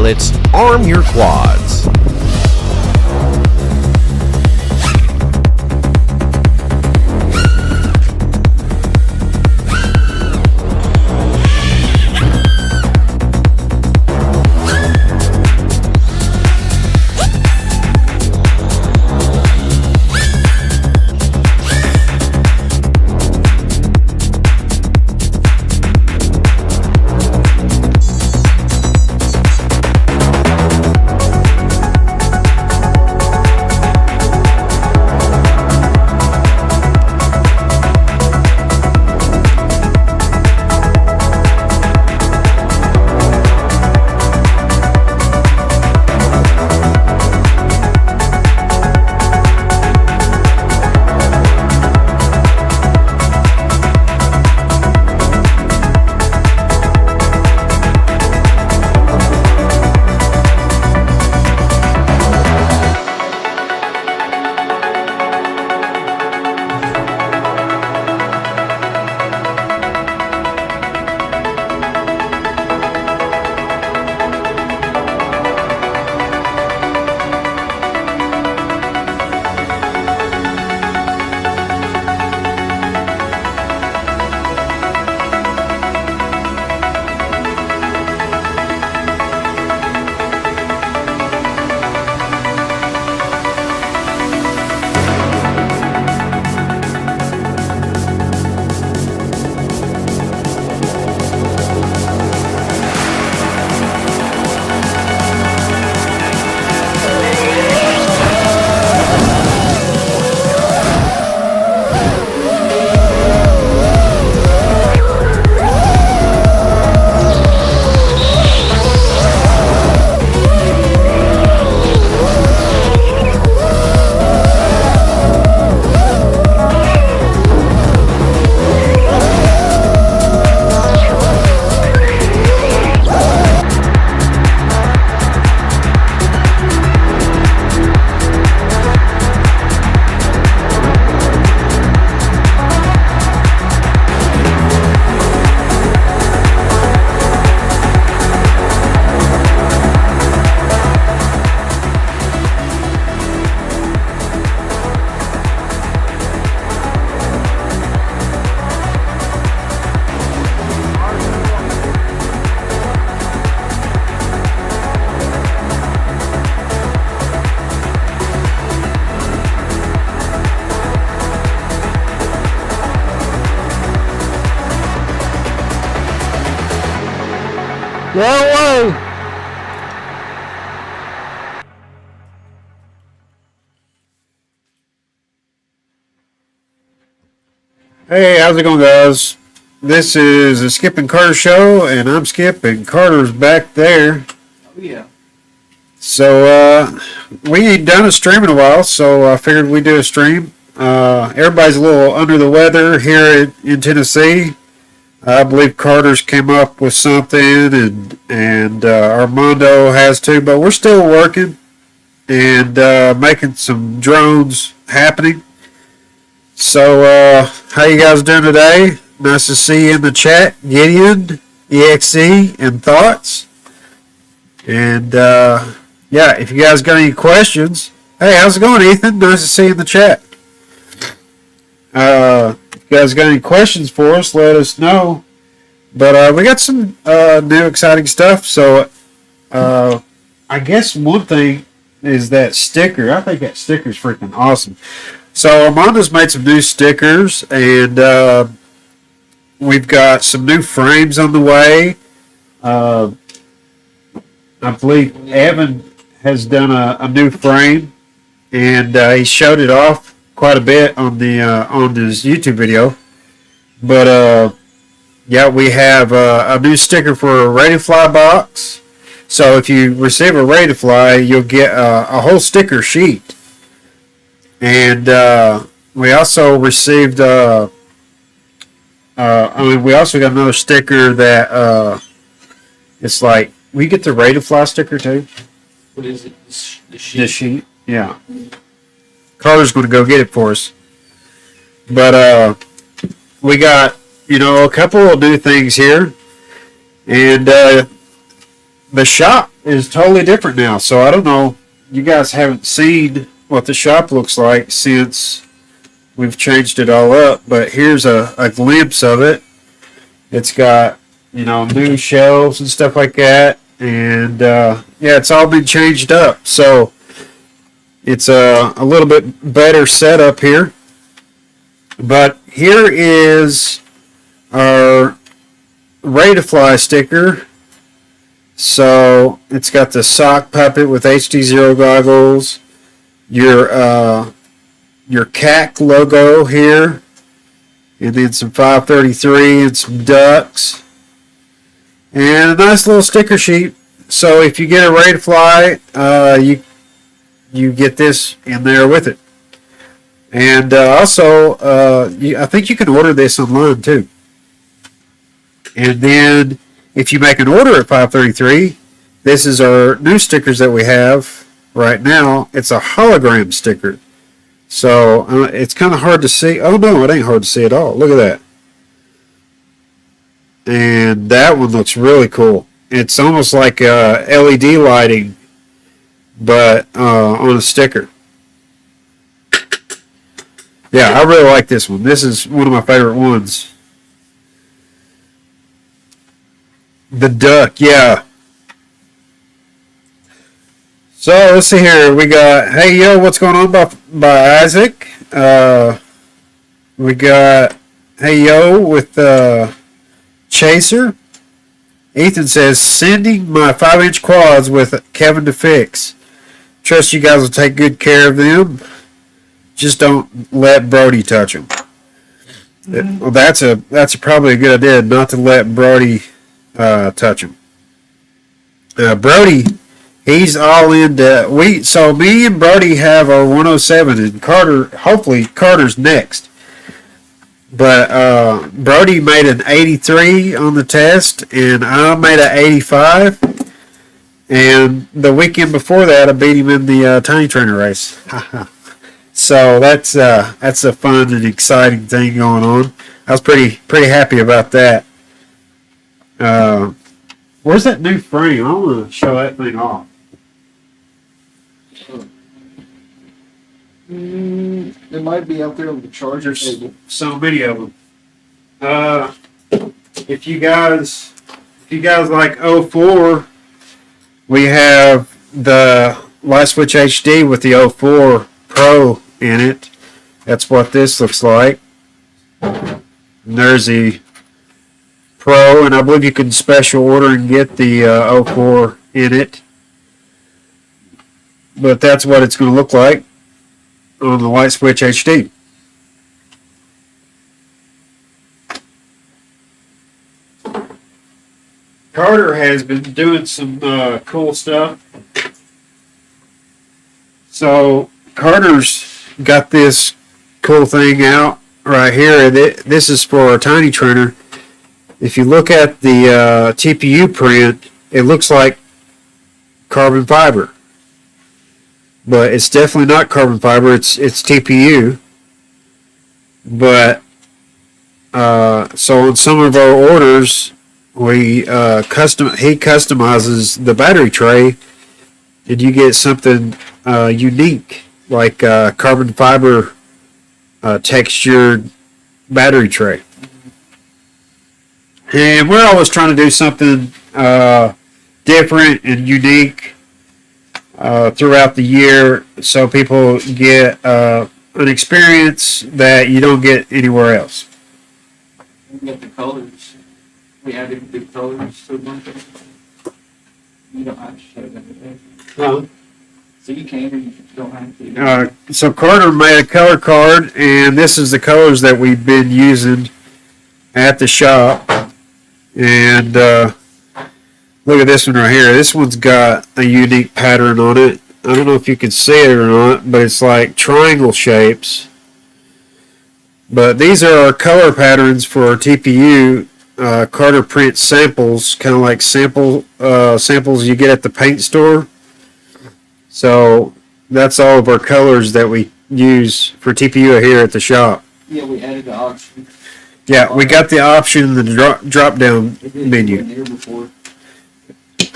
pilots, arm your quads. That way. Hey, how's it going, guys? This is the Skip and Carter show, and I'm Skip, and Carter's back there. Oh, yeah. So, we ain't done a stream in a while, so I figured we'd do a stream. Everybody's a little under the weather here in Tennessee. I believe Carter's came up with something, and Armando has too, but we're still working and making some drones happening. So, how you guys doing today? Nice to see you in the chat, Gideon, EXE, and Thoughts. And, yeah, if you guys got any questions, hey, how's it going, Ethan? Nice to see you in the chat. If you guys got any questions for us, let us know. But we got some new exciting stuff. So I guess one thing is that sticker. I think that sticker is freaking awesome. So Armando's made some new stickers, and we've got some new frames on the way. I believe Evan has done a new frame, and he showed it off quite a bit on the on his YouTube video. But yeah, we have a new sticker for a Ready to Fly box. So if you receive a Ready to Fly, you'll get a whole sticker sheet. And we also received we also got another sticker that it's like, we get the Ready to Fly sticker too. What is it? The sheet? The sheet, yeah. Carter's going to go get it for us. But we got, you know, a couple of new things here. And the shop is totally different now. So I don't know. You guys haven't seen what the shop looks like since we've changed it all up. But here's a glimpse of it. It's got, you know, new shelves and stuff like that. And yeah, it's all been changed up. So it's a little bit better setup here. But here is our Ready to Fly sticker. So it's got the sock puppet with HDZero goggles, your CAC logo here, and then some 533 and some ducks, and a nice little sticker sheet. So if you get a Ready to Fly, you get this in there with it. And also, I think you can order this online too. And then if you make an order at 533, this is our new stickers that we have right now. It's a hologram sticker. So it's kind of hard to see. Oh no, it ain't hard to see at all. Look at that. And that one looks really cool. It's almost like LED lighting, but on a sticker. Yeah, I really like this one. This is one of my favorite ones. The duck, yeah. So let's see here. We got Hey Yo, What's Going On by Isaac. We got Hey Yo with Chaser. Ethan says, sending my 5-inch quads with Kevin to fix. Trust you guys will take good care of them. Just don't let Brody touch them. Well, that's probably a good idea, not to let Brody touch him. Brody, he's all into so me and Brody have our 107, and hopefully Carter's next. But Brody made an 83 on the test, and I made an 85. And the weekend before that, I beat him in the Tiny Trainer race. So that's a fun and exciting thing going on. I was pretty happy about that. Where's that new frame? I want to show that thing off. It might be out there on the charger table. So many of them. If you guys like 04, we have the Light Switch HD with the 04 Pro in it. That's what this looks like. And there's the Pro, and I believe you can special order and get the 04 in it. But that's what it's going to look like on the Light Switch HD. Carter has been doing some cool stuff. So Carter's got this cool thing out right here. This is for a Tiny Trainer. If you look at the TPU print, it looks like carbon fiber. But it's definitely not carbon fiber. It's TPU. But so on some of our orders, he customizes the battery tray, and you get something unique, like carbon fiber textured battery tray. And we're always trying to do something different and unique throughout the year, so people get an experience that you don't get anywhere else. We got the colors. We added the colors to one thing. You don't have to show them today. So you can, or you don't have to. So Carter made a color card, and this is the colors that we've been using at the shop. And look at this one right here. This one's got a unique pattern on it. I don't know if you can see it or not, but it's like triangle shapes. But these are our color patterns for our TPU. Carter prints samples, kind of like samples you get at the paint store. So that's all of our colors that we use for TPU here at the shop. Yeah, we added the option. Yeah, we got the option in the drop down menu. Here before.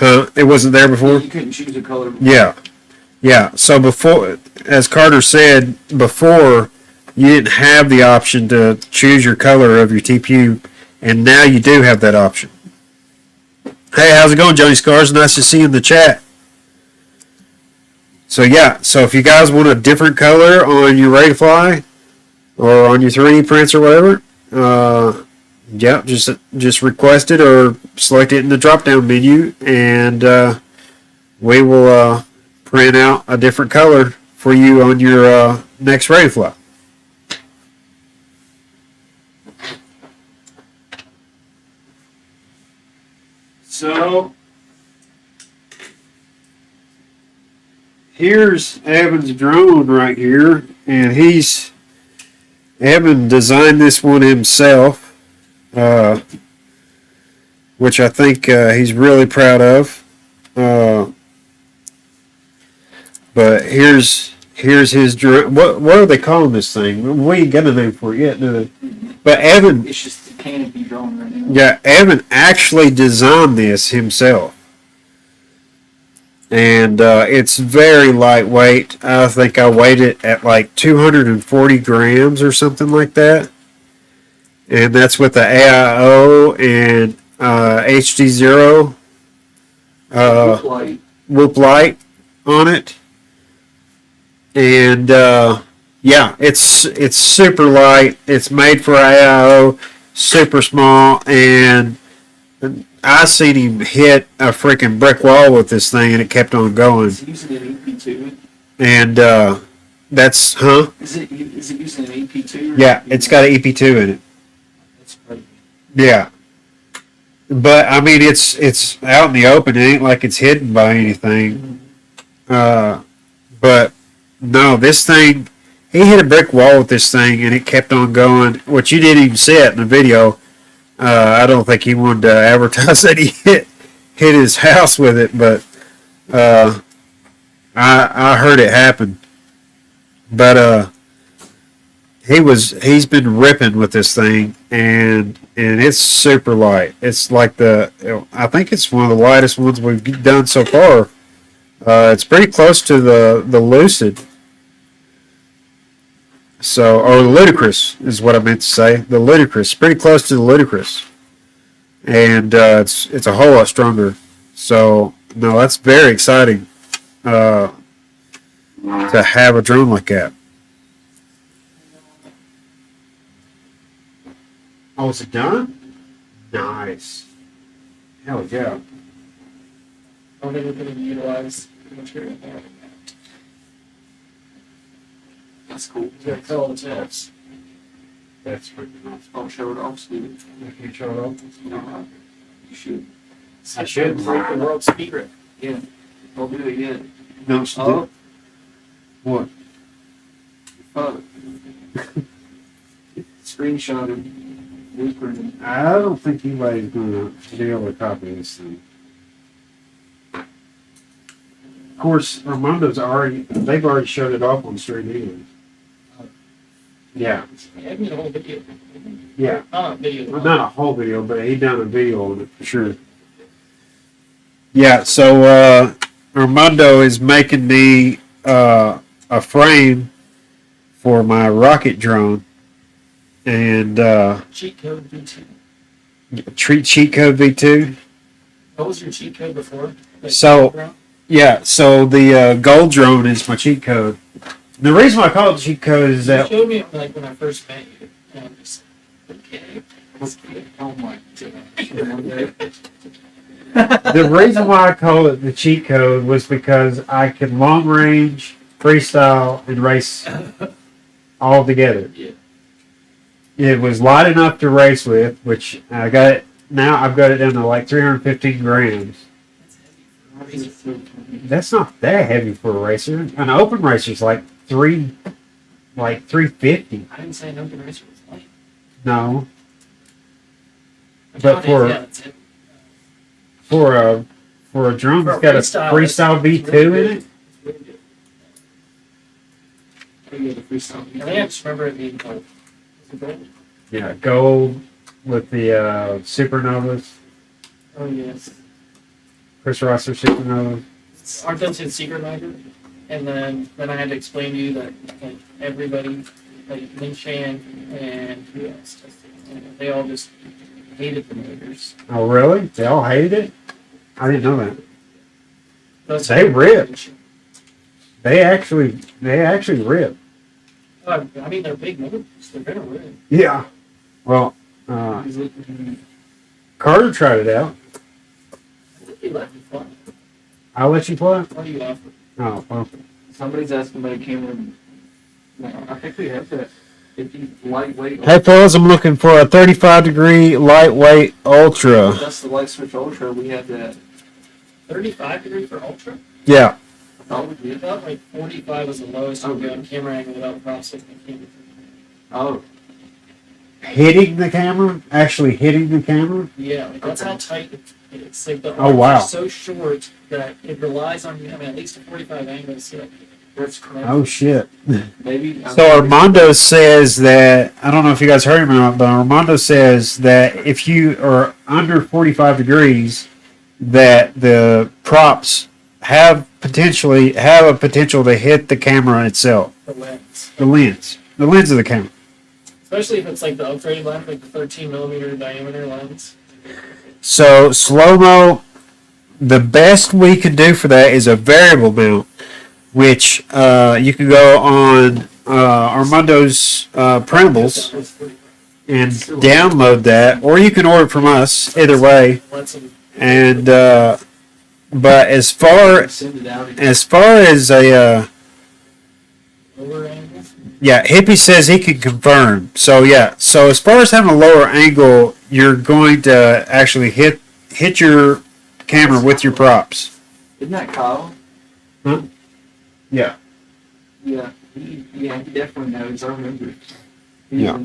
Huh? It wasn't there before? You couldn't choose a color. Yeah. Yeah. So before, as Carter said, before you didn't have the option to choose your color of your TPU, and now you do have that option. Hey, how's it going, Johnny Scars? Nice to see you in the chat. So yeah, so if you guys want a different color on your Ready to Fly or on your 3D prints or whatever, yeah, just request it or select it in the drop-down menu, and we will print out a different color for you on your next Ready to Fly. So here's Evan's drone right here, and Evan designed this one himself, which I think he's really proud of. But here's his drone. What are they calling this thing? We ain't got a name for it yet, do they? But Evan, It's just a canopy drone right now. yeah, Evan actually designed this himself. And it's very lightweight. I think I weighed it at like 240 grams or something like that. And that's with the AIO and HDZero whoop light on it. And yeah, it's super light. It's made for AIO, super small, and I seen him hit a freaking brick wall with this thing, and it kept on going. Is it using an EP2? And that's Is it using an EP2? Yeah, it's got an EP2 in it. That's crazy. Yeah, but I mean, it's out in the open. It ain't like it's hidden by anything. But no, this thing, he hit a brick wall with this thing, and it kept on going. Which you didn't even see it in the video. I don't think he wanted to advertise that he hit his house with it, but I heard it happen. But he's been ripping with this thing, and it's super light. It's like I think it's one of the lightest ones we've done so far. It's pretty close to the Lucid. So, or Ludicrous is what I meant to say. The Ludicrous, pretty close to the Ludicrous, and it's a whole lot stronger. So, no, that's very exciting to have a drone like that. Oh, is it done? Nice. Hell yeah. I'm never going to utilize the material there. That's cool. You gotta cut all the tabs. That's freaking awesome. I'll show it off, Steve. Can you show it off? No, you should. I should. Break the world speed record. Yeah. Don't do it yet. No, Oh. What? Screenshotted. Blueprint. I don't think anybody's going to be able to copy this thing. Of course, Armando's they've already showed it off on Street News. Yeah. Yeah, give me the whole video. Yeah. Not a video. Well, not a whole video, but he done a video on it for sure. Yeah, so Armando is making me a frame for my rocket drone, and Cheat code V2. cheat code V2. What was your cheat code before? So yeah, so the gold drone is my cheat code. The reason why I call it cheat code is You that showed me like when I first met you. And I'm just okay. Oh my god. the reason why I call it the cheat code was because I could long range, freestyle, and race all together. Yeah. It was light enough to race with, which I got it now. I've got it down to like 315 grams. That's not that heavy for a racer. An open racer's like 350. I didn't say an open racer was light. No, But But for- it's heavy. for a drone that's got a freestyle V2 in it. It's really good. Oh, yeah, the freestyle. I think I just remember it being gold. Was it gold? Yeah, gold with the supernovas. Oh yes. Chris Ross 1600. Our built-in secret mode, and then I had to explain to you that like everybody, like Lin Shan and who else tested it, they all just hated the motors. Oh, really? They all hated it? I didn't know that. That's They ripped. They actually rip. I mean, they're big motors. They're gonna rip. Yeah. Well, He's looking. Carter tried it out. I think he let me fly. I'll let you play. What do you offer? Oh, well. Somebody's asking about a camera. No, I think we have that 50 lightweight. Hey, fellas, I'm looking for a 35-degree lightweight ultra. That's the light switch ultra. We have that 35 degree for ultra. Yeah. Probably about like 45 was the lowest you can go on camera angle without processing the camera. Oh, Hitting the camera? Actually hitting the camera? yeah, like that's how tight it is. Like the Oh, arms wow. are so short that it relies on, I mean, at least a 45 angle. So that's crazy. Oh, shit. Maybe. So Armando says that, I don't know if you guys heard him or not, but Armando says that if you are under 45 degrees, that the props have a potential to hit the camera itself. The lens. The lens of the camera. Especially if it's like the upgraded lens, like the 13 millimeter diameter lens. So slow-mo, the best we could do for that is a variable mount, which you can go on Armando's printables and download that, or you can order it from us. Either way, and but as far as a Lower angle. yeah, Hippie says he can confirm. So yeah, so as far as having a lower angle, you're going to actually hit your camera with your props. Isn't that Kyle? Huh? Yeah. Yeah, he definitely knows. I remember. Yeah.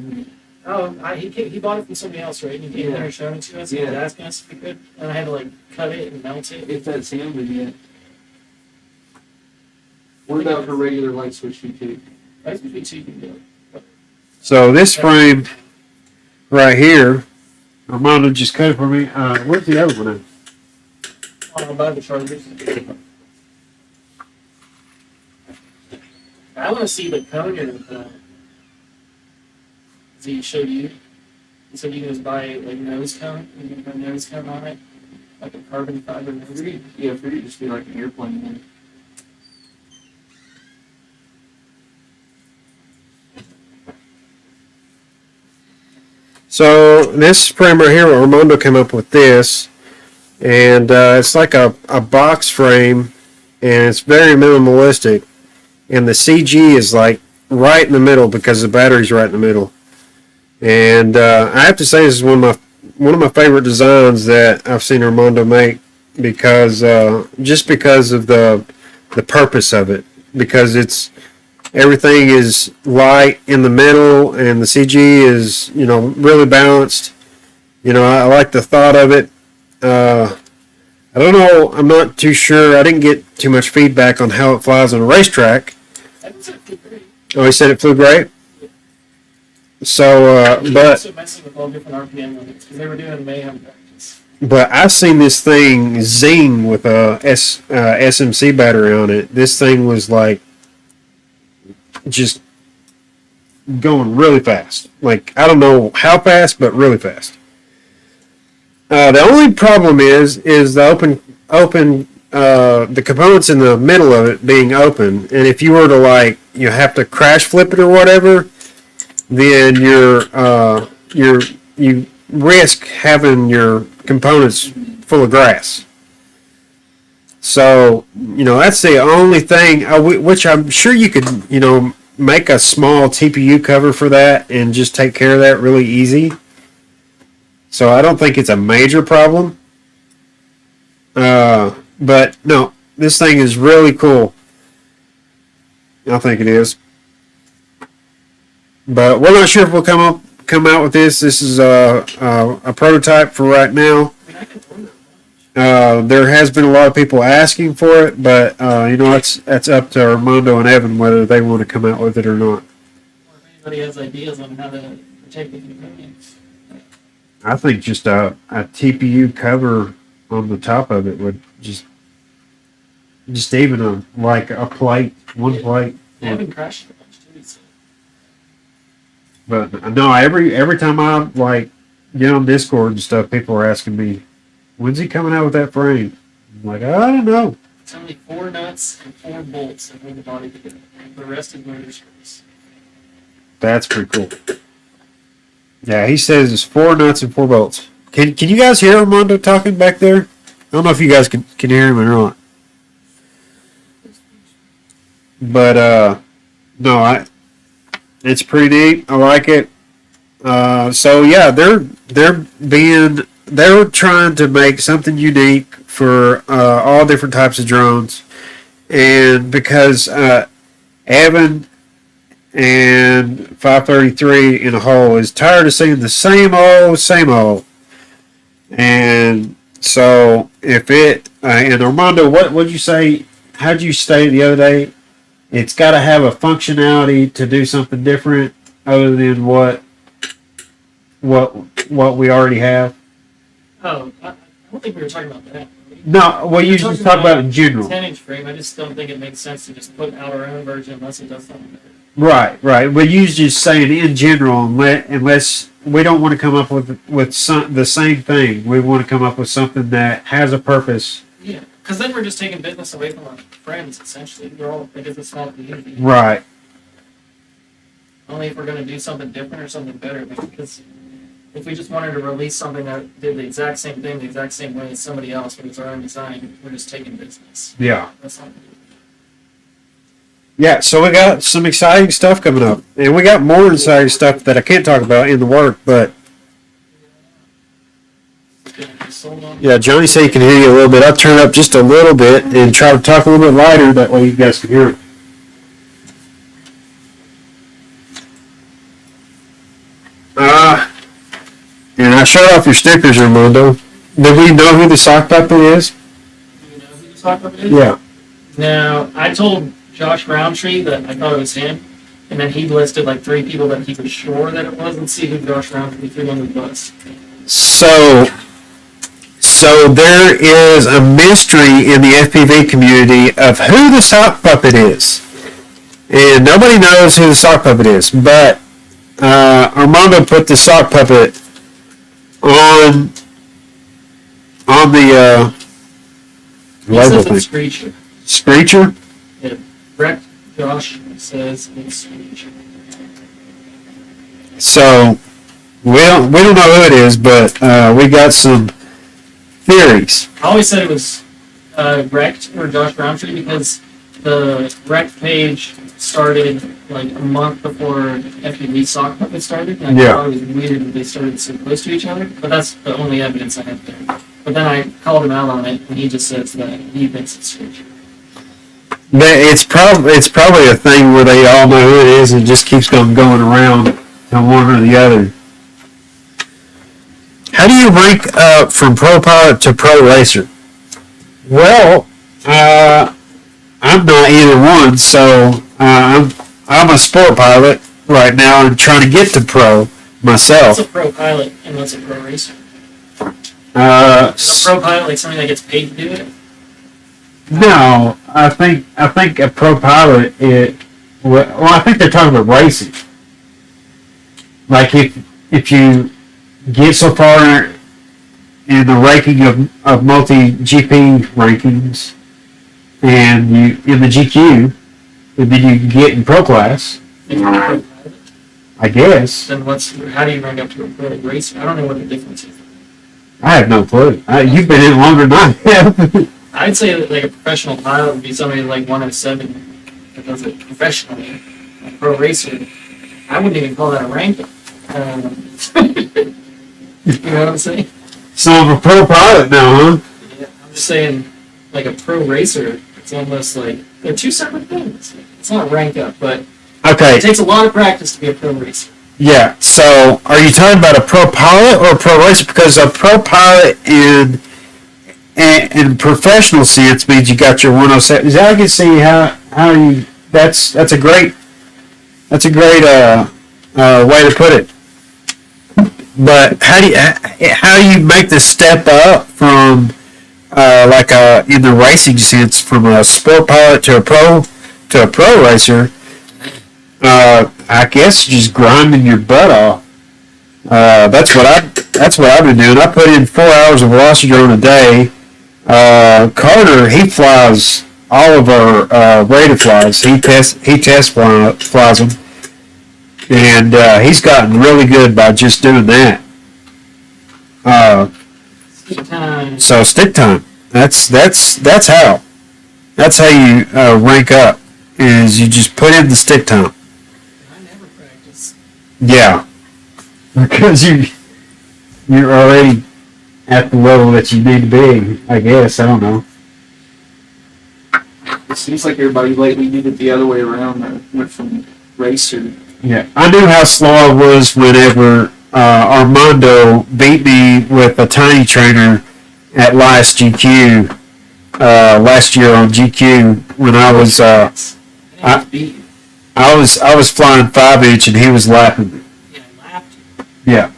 Oh, he bought it from somebody else, right? And he came there and showed it to us. And he was asking us if we could, and I had to like cut it and melt it. If that's him, then yeah. What about for regular light switch V2? Light switch V2 can do it. So this frame right here, Armando just cut it for me. Where's the other one at? I'll buy the chargers. I want to see the cone he showed you. He said you can just buy like nose cone, and you can put a nose cone on it, like a carbon fiber nose cone. Yeah, for you to just be like an airplane one. So this frame right here, Armando came up with this, and it's like a box frame, and it's very minimalistic, and the CG is like right in the middle because the battery's right in the middle. And I have to say this is one of my favorite designs that I've seen Armando make, because just because of the purpose of it, because everything is light in the middle and the CG is really balanced. I like the thought of it. I don't know, I'm not too sure. I didn't get too much feedback on how it flies on a racetrack. Oh, he said it flew great. So, but also messing with all different RPM limits because they were doing mayhem practice. But I've seen this thing zing with a SMC battery on it. This thing was like just going really fast. Like, I don't know how fast, but really fast. The only problem is the the components in the middle of it being open. And if you were to have to crash flip it or whatever, then you risk having your components full of grass. So, that's the only thing, which I'm sure you could, make a small TPU cover for that and just take care of that really easy. So I don't think it's a major problem. But no, this thing is really cool. I think it is. But we're not sure if we'll come out with this. This is a prototype for right now. There has been a lot of people asking for it, but that's up to Armando and Evan whether they want to come out with it or not. Or if anybody has ideas on how to protect the components. I think just a TPU cover on the top of it would just even like a plate, one plate. They haven't crashed a bunch too. So. But no, every time I like get on Discord and stuff, people are asking me, "When's he coming out with that frame?" I'm like, I don't know. It's only 4 nuts and 4 bolts that hold the body together. The rest is motor screws. That's pretty cool. Yeah, he says it's 4 nuts and 4 bolts. Can you guys hear Armando talking back there? I don't know if you guys can hear him or not. But no, it's pretty neat. I like it. So yeah, they're trying to make something unique for all different types of drones, and because Evan and 533 in a whole is tired of seeing the same old, and so if it and Armando, what would you say? How'd you state the other day? It's got to have a functionality to do something different other than what we already have. Oh, I don't think we were talking about that. No, well, you just talk about it in general. 10-inch frame. I just don't think it makes sense to just put out our own version unless it does something better. Right. But you just saying in general, unless we don't want to come up with the same thing. We want to come up with something that has a purpose. Yeah, because then we're just taking business away from our friends, essentially. We're all, because it's not community. Right. Only if we're going to do something different or something better. Because if we just wanted to release something that did the exact same thing, the exact same way as somebody else, but it's our own design, we're just taking business. Yeah. That's not. Yeah, so we got some exciting stuff coming up. And we got more exciting stuff that I can't talk about in the work, but yeah, Johnny said he can hear you a little bit. I'll turn it up just a little bit and try to talk a little bit lighter, that way you guys can hear it. And I shut off your stickers, Armando. Did we know who the sock puppet is? Do you know who the sock puppet is? Yeah. Now, I told Josh Roundtree that I thought it was him, and then he listed like 3 people that he was sure that it was. Let's see who Josh Roundtree threw on the bus. So there is a mystery in the FPV community of who the sock puppet is. And nobody knows who the sock puppet is, but Armando put the sock puppet on the label thing. Screecher. Screecher? Yeah, Brett Josh says it's Screecher. So we don't know who it is, but we got some theories. I always said it was Wrecked or Josh Roundtree because the Wrecked page started like a month before FPV sock puppet started. And I thought it was weird that they started so close to each other, but that's the only evidence I have there. But then I called him out on it, and he just says that he thinks it's Screecher. It's probably a thing where they all know who it is and it just keeps going around on one or the other. How do you rank up from Pro Pilot to Pro Racer? Well, I'm not either one, so I'm a Sport Pilot right now and trying to get to Pro myself. What's a Pro Pilot and what's a Pro Racer? Is a Pro Pilot like somebody that gets paid to do it? No, I think a Pro Pilot I think they're talking about racing. Like if you get so far in the ranking of multi-GP rankings, and you in the GQ, and then you can get in Pro Class. I guess. Then how do you rank up to a Pro Racer? I don't know what the difference is. I have no clue. You've been in longer than I have. I'd say that like a professional pilot would be somebody like 107 that does it professionally. A Pro Racer, I wouldn't even call that a ranking. You know what I'm saying? So I'm a Pro Pilot now, huh? Yeah, I'm just saying, like a Pro Racer, it's almost like they're 2 separate things. It's not rank up, but okay. It takes a lot of practice to be a Pro Racer. Yeah, so are you talking about a Pro Pilot or a Pro Racer? Because a Pro Pilot in professional sense means you got your 107. I can see how you that's a great way to put it. But how do you make the step up from like in the racing sense, from a sport pilot to a pro racer, I guess just grinding your butt off. That's what I've been doing. I put in 4 hours of velocity drone a day. Carter, he flies all of our rated flies. He flies them, and he's gotten really good by just doing that. So stick time. That's how you rank up. Is you just put in the stick time. I never practice. Yeah, because you're already at the level that you need to be. I guess I don't know. It seems like everybody lately did it the other way around. Went from racer. Yeah, I knew how slow I was whenever Armando beat me with a tiny trainer at last GQ last year on GQ when I was I was flying 5-inch and he was lapping. Yeah, I laughed. Yeah,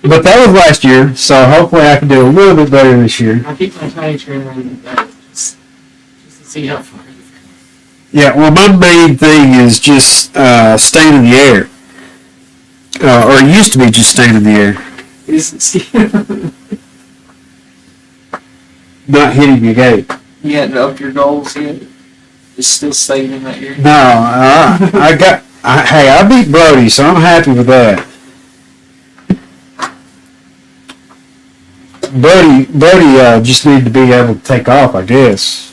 but that was last year, so hopefully I can do a little bit better this year. I'll keep my tiny trainer on just to see how far. Yeah, well, my main thing is just staying in the air, or it used to be just staying in the air, not hitting the gate. You hadn't upped your goals yet. It's still staying in that area. No, hey, I beat Brody, so I'm happy with that. Brody just needed to be able to take off, I guess.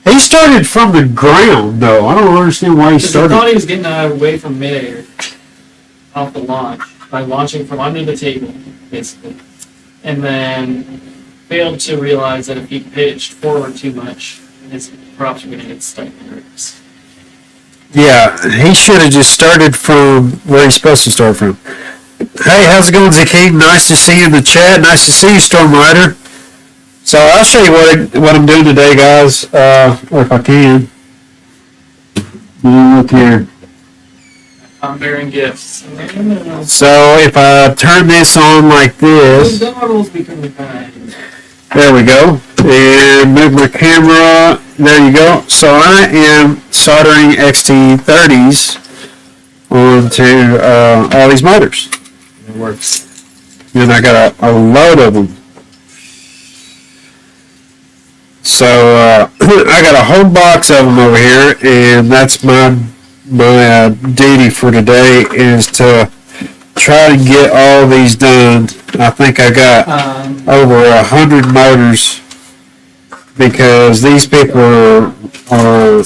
He started from the ground, though. I don't understand why he Because I started. thought he was getting away from midair off the launch by launching from under the table, basically, and then failed to realize that if he pitched forward too much, his props were going to get stuck in the ribs. Yeah, he should have just started from where he's supposed to start from. Hey, how's it going, Zaki? Nice to see you in the chat. Nice to see you, Storm Rider. So I'll show you what I'm doing today, guys, or if I can. Look here. I'm bearing gifts. So if I turn this on like Those this, goggles become kind. there we go, and move my camera. There you go. So I am soldering XT30s onto all these motors. It works. And I got a load of them. So I got a whole box of them over here, and that's my duty for today is to try to get all these done. I think I got over 100 motors because these people are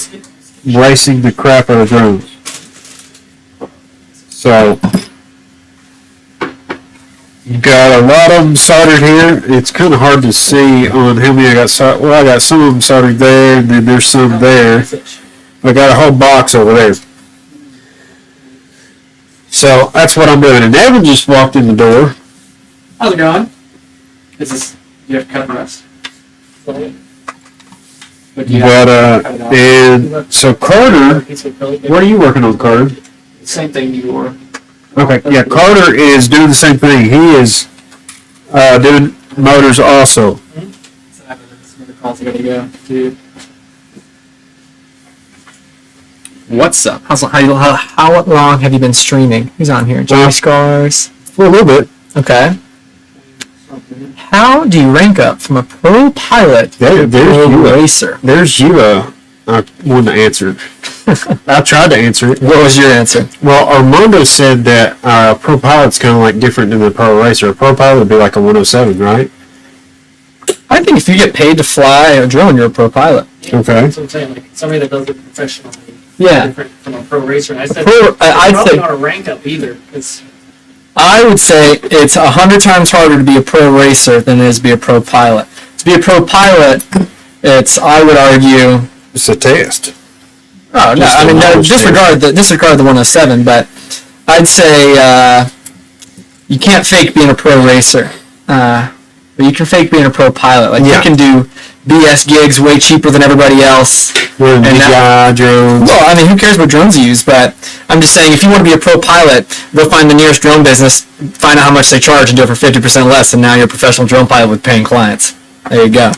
racing the crap out of drones. So got a lot of them soldered here. It's kind of hard to see on how many I got soldered. Well, I got some of them soldered there, and then there's some there. I got a whole box over there. So that's what I'm doing. And Evan just walked in the door. How's it going? Is this, you have to cut the rest? And so Carter, what are you working on, Carter? Same thing you were. Okay, yeah, Carter is doing the same thing. He is doing motors also. What's up? How long have you been streaming? Who's on here? Johnny Scars? For a little bit. Okay. How do you rank up from a pro pilot to a pro racer? There's you one to answer. I tried to answer it. What was your answer? Well, Armando said that pro pilot's kind of like different than the pro racer. A pro pilot would be like a 107, right? I think if you get paid to fly a drone, you're a pro pilot. Yeah, Okay. That's what I'm saying. Like somebody that does it professionally. Yeah. Different from a pro racer. And I said, I'd probably say not a rank up either. It's I would say it's 100 times harder to be a pro racer than it is to be a pro pilot. To be a pro pilot, it's, I would argue, It's a test. oh no, Just I mean, a no, knowledge disregard the 107, but I'd say you can't fake being a pro racer, but you can fake being a pro pilot. Like Yeah. BS gigs way cheaper than everybody else. With DJI drones. Well, I mean, who cares what drones you use? But I'm just saying, if you want to be a pro pilot, go find the nearest drone business, find out how much they charge, and do it for 50% less, and now you're a professional drone pilot with paying clients. There you go.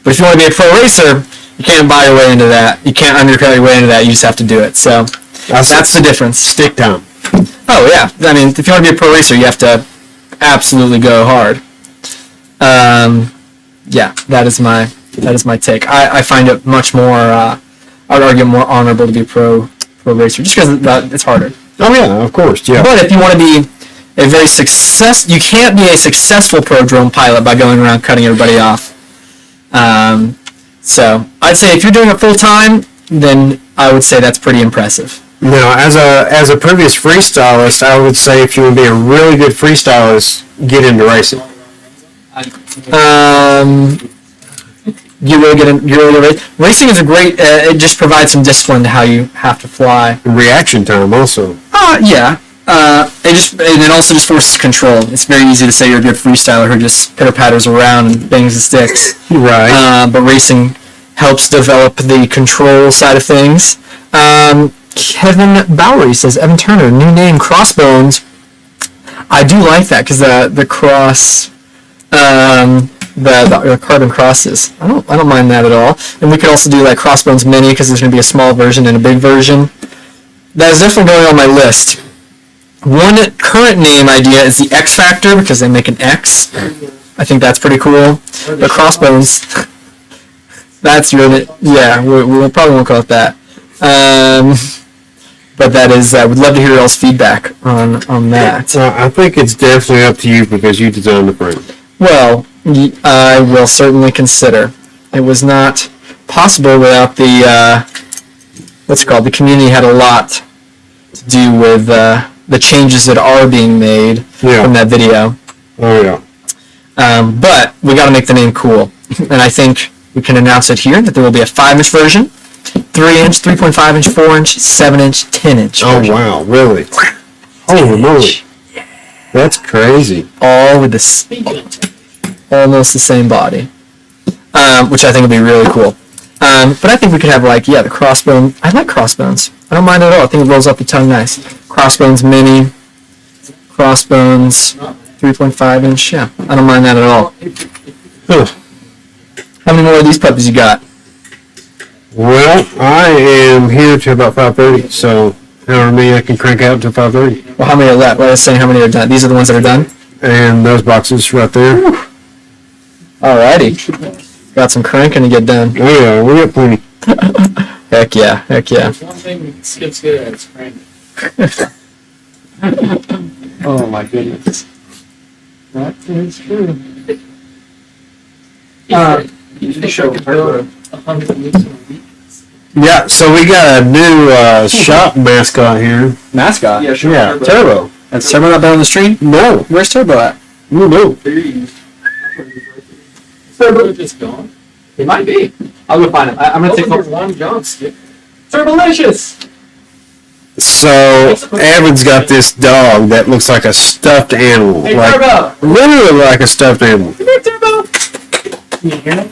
But if you want to be a pro racer, you can't buy your way into that. You can't undercut your way into that. You just have to do it. So that's the difference. Stick time. Oh yeah, I mean, if you want to be a pro racer, you have to absolutely go hard. Yeah, that is my take. I find it much more. I would argue more honorable to be a pro racer, just because it's harder. Oh yeah, of course, yeah. But if you want to be you can't be a successful pro drone pilot by going around cutting everybody off. So I'd say if you're doing it full time, then I would say that's pretty impressive. Now, as a previous freestylist, I would say if you want to be a really good freestylist, get into racing. You really get racing is a great. It just provides some discipline to how you have to fly. Reaction time also. Yeah. It also just forces control. It's very easy to say you're a good freestyler who just pitter patters around and bangs the sticks. Right. But racing helps develop the control side of things. Kevin Bowery says, Evan Turner, new name, Crossbones. I do like that because the cross, the carbon crosses. I don't mind that at all. And we could also do like Crossbones Mini because there's going to be a small version and a big version. That is definitely going on my list. One current name idea is the X Factor because they make an X. I think that's pretty cool. But Crossbones, that's really, yeah, we probably won't call it that. But that is, would love to hear y'all's feedback on that. I think it's definitely up to you because you designed the frame. Well, I will certainly consider. It was not possible without the, the community had a lot to do with the changes that are being made from that video. Oh, yeah. But we got to make the name cool. And I think we can announce it here that there will be a 5-inch version, 3-inch, 3.5-inch, 4-inch, 7-inch, 10-inch. Oh, wow. Really? Holy moly. That's crazy. All with almost the same body, which I think would be really cool. But I think we could have the Crossbone. I like Crossbones. I don't mind it at all. I think it rolls up the tongue nice. Crossbones Mini, Crossbones 3.5-inch. Yeah, I don't mind that at all. How many more of these puppies you got? Well, I am here to about 5:30, so however many I can crank out until 5:30. Well, how many are left? Well, let's say how many are done. These are the ones that are done? And those boxes right there. Alrighty. Got some cranking to get done. Oh yeah, we got plenty. Heck yeah. There's one thing Skip's good at, it's cranking. Oh my goodness. That is true. You should show her. 100 weeks in a week. Yeah, so we got a new shop mascot here. Mascot? Yeah, show Yeah, her. Turbo. Has Turbo not been on the stream? No. Where's Turbo at? No. Turbo just gone. He might be. I'll go find him. I'm going to take one John Skip. Turbolicious! So Evan's got this dog that looks like a stuffed animal. Hey, like, Turbo! literally like a stuffed animal. Come here, Turbo! Can you hear him?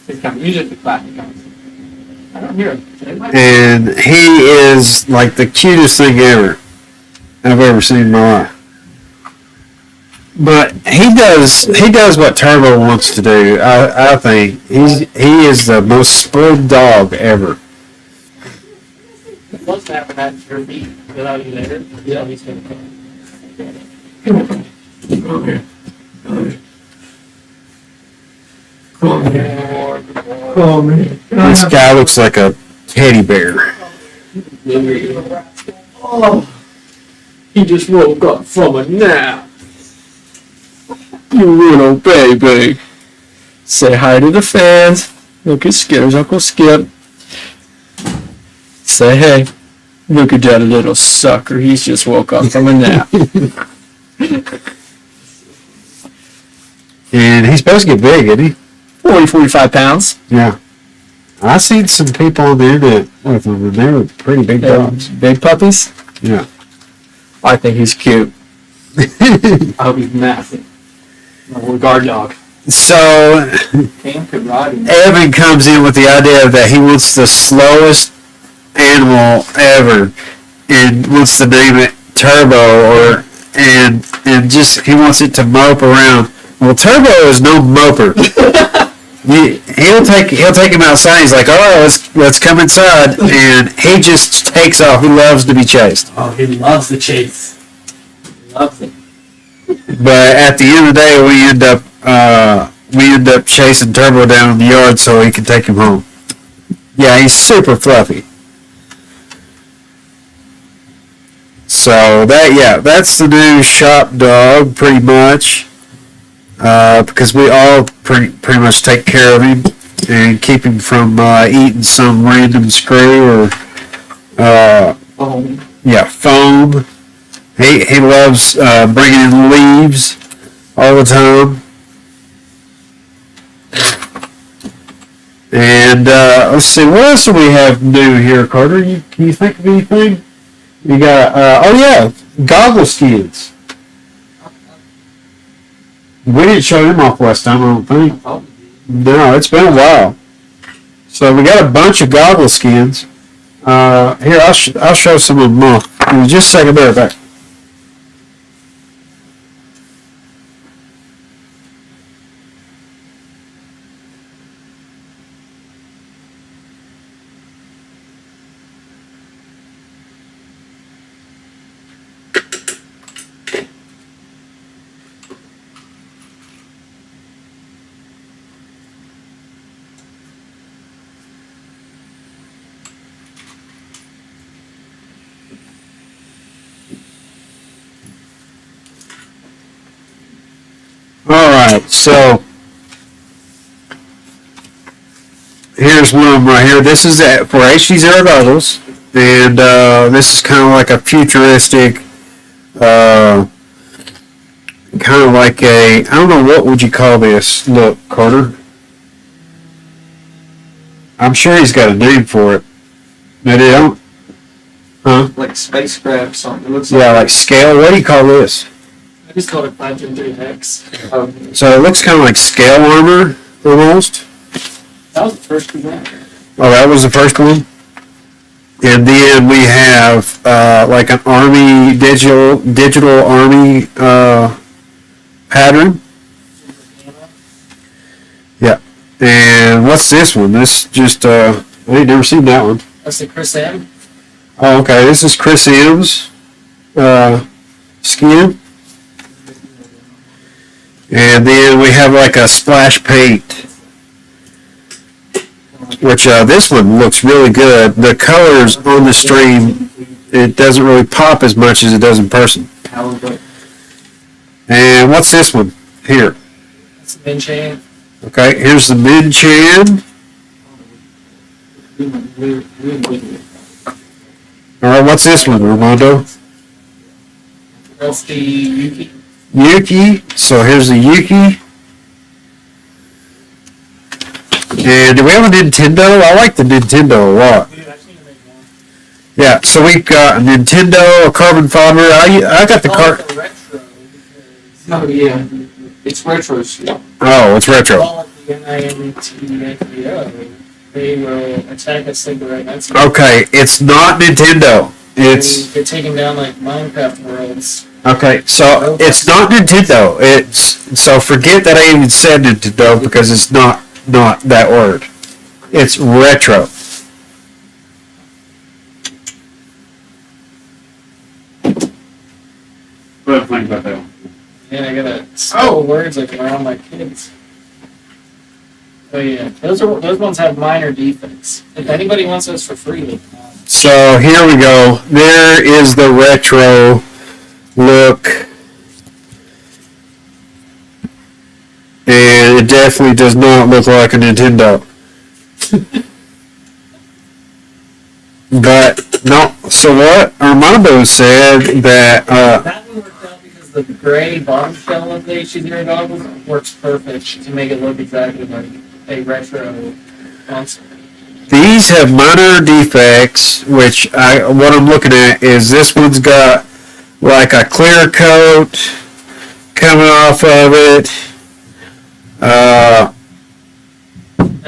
He's coming. Usually the clapping comes. I don't hear him. And he is like the cutest thing ever I've ever seen in my life. But he does what Turbo wants to do. I think he is the most spoiled dog ever. What's happened at your feet without you there? Yeah, he's gonna come. Come here. This guy looks like a teddy bear. Oh, he just woke up from a nap. You little baby. Say hi to the fans. Look at Skip's Uncle Skip. Say hey. Look at that little sucker. He's just woke up from a nap. And he's supposed to get big, isn't he? 45 pounds. Yeah. I seen some people on the internet with him, and they were pretty big dogs. Big puppies? Yeah. I think he's cute. I hope he's massive. A little guard dog. So Cam could ride him. Evan comes in with the idea that he wants the slowest animal ever and wants to name it Turbo and just he wants it to mope around. Well, Turbo is no moper. He'll take him outside. He's like, all right, let's come inside, and he just takes off. He loves to be chased. Oh, he loves the chase. He loves it. But at the end of the day, we end up chasing Turbo down in the yard so he can take him home. Yeah, he's super fluffy. So that's the new shop dog, pretty much. Because we all pretty much take care of him and keep him from eating some random screw or Foam. foam. He loves bringing in leaves all the time. And let's see, what else do we have new here, Carter? Can you think of anything? You got goggle skins. We didn't show them off last time, I don't think. No, it's been a while. So we got a bunch of goggle skins. Here, I'll show some of them off. Give me just a second, bear back. Alright, so here's one of them right here. This is for HDZero goggles, and this is kind of like a futuristic, kind of like I don't know, what would you call this? Look, Carter. I'm sure he's got a name for it. Maybe I don't. Huh? Like spacecraft something. It looks Yeah, like scale. What do you call this? I just called it 533X. So it looks kind of like scale armor, almost. That was the first one. Oh, that was the first one? And then we have like an army, digital army pattern. Yeah. And what's this one? This just, I ain't never seen that one. That's the Chris M. Oh, okay. This is Chris M's skin. And then we have like a splash paint, which this one looks really good. The colors on the stream, it doesn't really pop as much as it does in person. And what's this one here? That's the Min Chain. Okay, here's the Min Chan. All right, what's this one, Armando? That's the Yuki. Yuki. So here's the Yuki. And do we have a Nintendo? I like the Nintendo a lot. Dude, I need to make one. Yeah, so we've got a Nintendo, a carbon fiber. I got the Call car. it the retro because Oh yeah, it's retro shit. Oh, it's retro. call it the NINTO. They will attack us like right now. Okay, it's not Nintendo. It's They're taking down like Minecraft worlds. okay. So it's not Nintendo. So forget that I even said Nintendo because it's not that word. It's retro. What do you think about that one? And I gotta spell words like around my kids. Oh yeah, those ones have minor defects. If anybody wants those for free, they can. So here we go. There is the retro look. And it definitely does not look like a Nintendo. But, no, so what Armando said that, That one worked out because the gray bottom shell of the HDZero goggles works perfect to make it look exactly like a retro console. these have minor defects, which what I'm looking at is this one's got like a clear coat coming off of it. That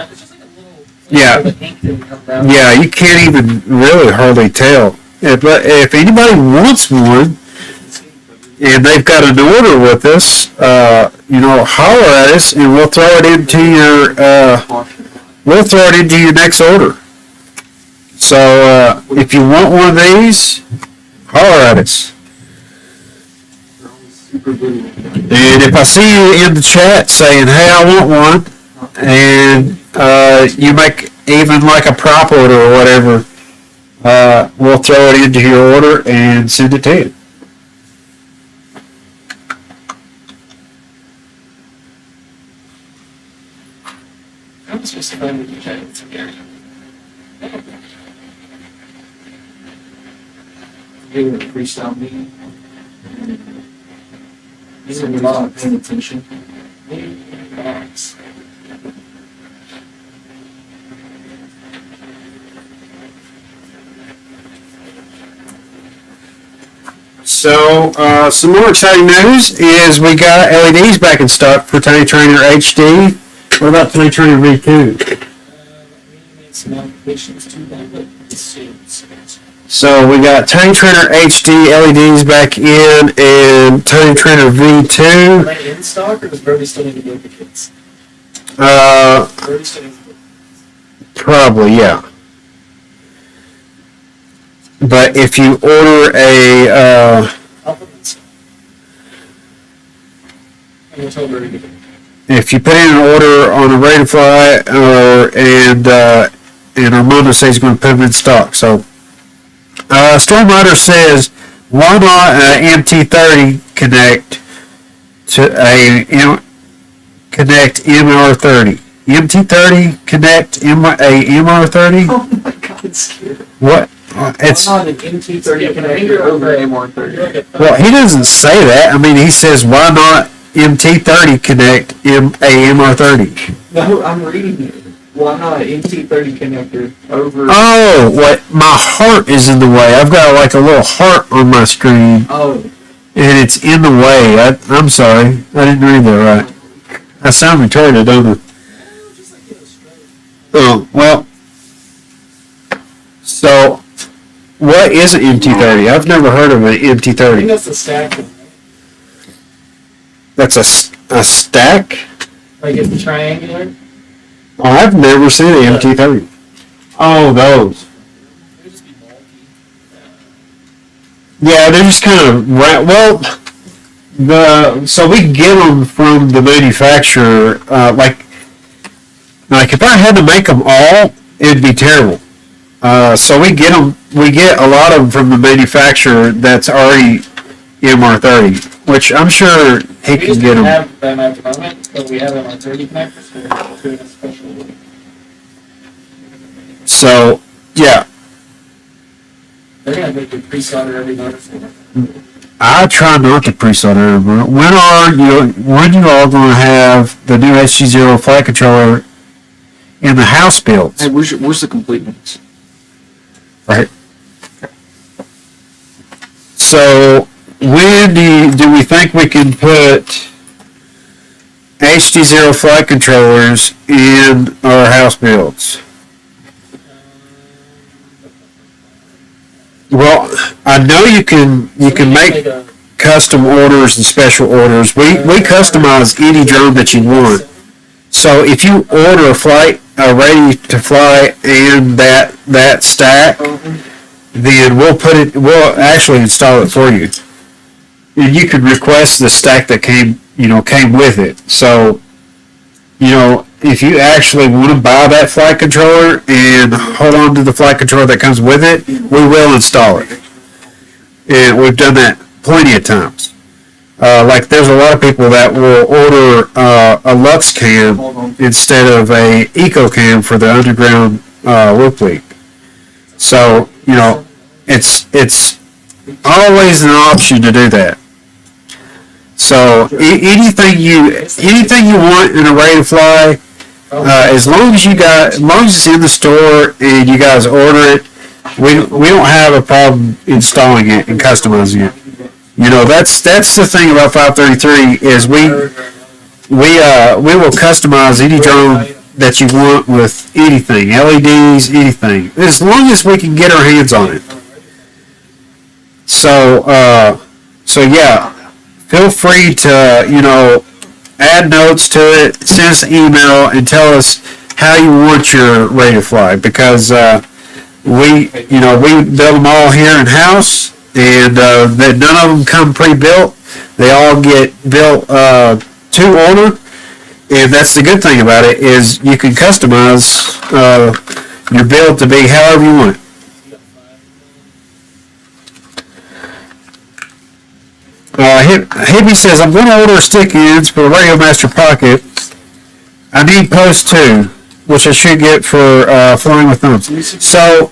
was just like a little. Yeah. The ink didn't come down. Yeah, you can't even really hardly tell. But if anybody wants one, and they've got an order with us, holler at us, and we'll throw it into your next order. So if you want one of these, holler at us. And if I see you in the chat saying, "Hey, I want one," and you make even like a prop order or whatever, we'll throw it into your order and send it to you. I'm supposed to find the chat in some area. Doing a freestyle meeting. These are not paying attention. Box. So, some more exciting news is we got LEDs back in stock for Tiny Trainer HD. What about Tiny Trainer V2? We made some modifications to that, but it's soon. So we got Tiny Trainer HD LEDs back in and Tiny Trainer Are V2. they in stock, or does Brody still need to build the kits? Probably, Brody still needs to build the kits. yeah. But if you order a, I'll put it in stock. And we'll tell Brody to do it. if you put in an order on a Rate of Fly, and Armando says he's going to put them in stock. So, Stormrider says, why not MT30 connect to connect MR30? MT30 connect MR30? Oh my god, it's scary. What? It's Why not an MT30 connector over MR30? well, he doesn't say that. I mean, he says, why not MT30 connect MR30? No, I'm reading it. Why not an MT30 connector over? Oh, what? My heart is in the way. I've got like a little heart on my screen, Oh, and it's in the way. I'm sorry. I didn't read that right. I sound retarded, don't I? Oh, well. So, what is an MT30? I've never heard of an I think MT30. that's the stack. That's a stack? Like it's triangular. Oh, I've never seen an MT30. Oh, those. It would just be bulky. Yeah, they're just kind of so we get them from the manufacturer. Like if I had to make them all, it'd be terrible. So we get them. We get a lot of them from the manufacturer that's already MR30, which I'm sure he We can just get don't them. have them at the moment, but we have them on 30 connectors. So we're doing a special. So yeah, They're gonna make you pre-solder every motor for them. I try not to pre-solder. When are you all going to have the new HDZero flight controller in the house builds? hey, where's the complete ones? Right. So when do we think we can put HDZero flight controllers in our house builds? Well, I know you can make a custom orders and special orders. We customize any drone that you want. So if you order a ready to fly and that stack, then we'll actually install it for you. And you can request the stack that came with it. So, if you actually want to buy that flight controller and hold on to the flight controller that comes with it, we will install it. And we've done that plenty of times. Like there's a lot of people that will order a Lux cam instead of a Eco cam for the underground loop leak. So, it's always an option to do that. So anything you want in a Rate of Fly, as long as it's in the store and you guys order it, we don't have a problem installing it and customizing it. That's the thing about 533 is we will customize any drone that you want with anything, LEDs, anything, as long as we can get our hands on it. So yeah, feel free to, add notes to it, send us an email, and tell us how you want your radio fly, because we build them all here in house, and none of them come pre-built. They all get built to order, and that's the good thing about it, is you can customize your build to be however you want it. Hippie says, I'm going to order stick ends for the Radiomaster Pocket. I need post 2, which I should get for flying with thumbs. So,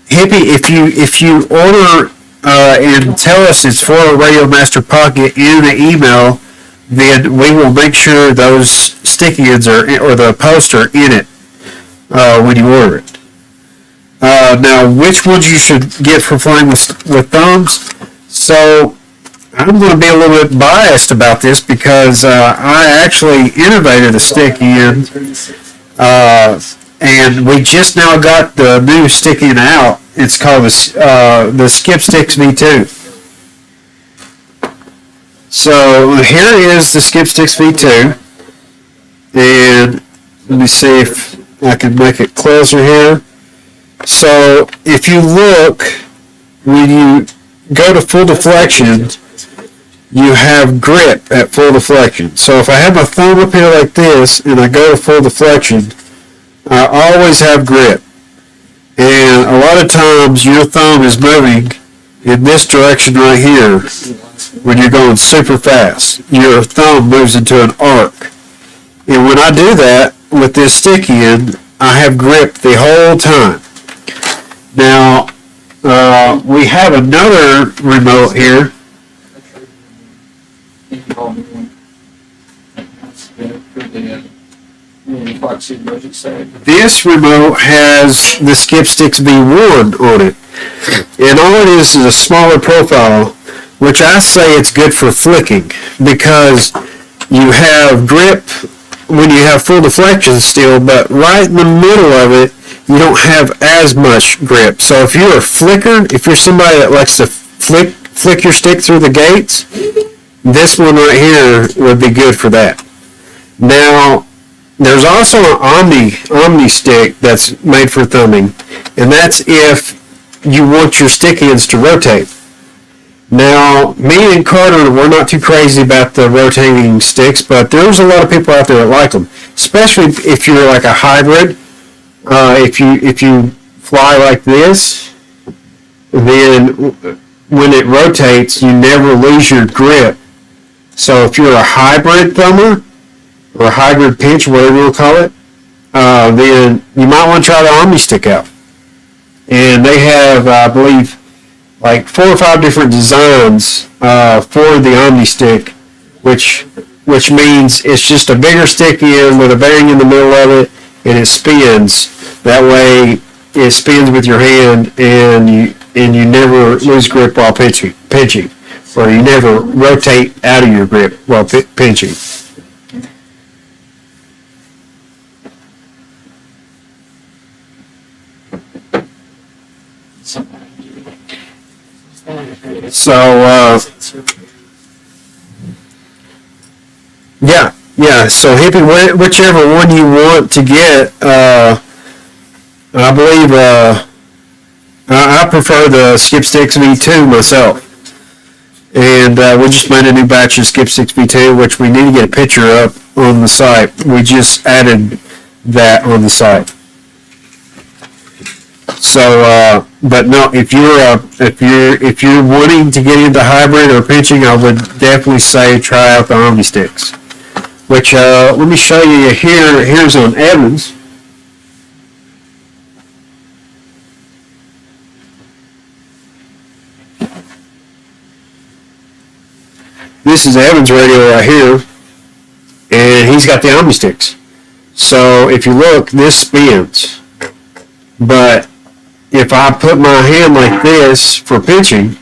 Hippie, if you order and tell us it's for a Radiomaster Pocket in the email, then we will make sure those stick ends or the post are in it when you order it. Now, which ones you should get for flying with thumbs? So, I'm going to be a little bit biased about this because I actually innovated a stick end, and we just now got the new stick end out. It's called the SKIPSTICKS V2. So here is the SKIPSTICKS V2, and let me see if I can make it closer here. So if you look, when you go to full deflection, you have grip at full deflection. So if I have my thumb up here like this and I go to full deflection, I always have grip. And a lot of times your thumb is moving in this direction right here when you're going super fast. Your thumb moves into an arc. And when I do that with this stick end, I have grip the whole time. Now, we have another remote here. This remote has the SKIPSTICKS V1 on it, and all it is a smaller profile, which I say it's good for flicking, because you have grip when you have full deflection still, but right in the middle of it you don't have as much grip. So if you're a flicker, if you're somebody that likes to flick your stick through the gates, this one right here would be good for that. Now, there's also an Omni stick that's made for thumbing, and that's if you want your stick ends to rotate. Now, me and Carter, we're not too crazy about the rotating sticks, but there's a lot of people out there that like them, especially if you're like a hybrid. If you fly like this, then when it rotates, you never lose your grip. So if you're a hybrid thumber, or a hybrid pinch, whatever you call it, then you might want to try the Omni stick out. And they have, I believe, like 4 or 5 different designs for the Omni stick, which means it's just a bigger stick end with a bearing in the middle of it, and it spins. That way, it spins with your hand, and you never lose grip while pinching, or you never rotate out of your grip while pinching. So, yeah. So, Hippie, whichever one you want to get, I believe I prefer the SKIPSTICKS V2 myself. And we just made a new batch of SKIPSTICKS V2, which we need to get a picture up on the site. We just added that on the site. So, but no, if you're wanting to get into hybrid or pinching, I would definitely say try out the Omni sticks. Which let me show you here. Here's on Evans. This is Evans' radio right here, and he's got the Omni sticks. So if you look, this spins, but if I put my hand like this for pinching,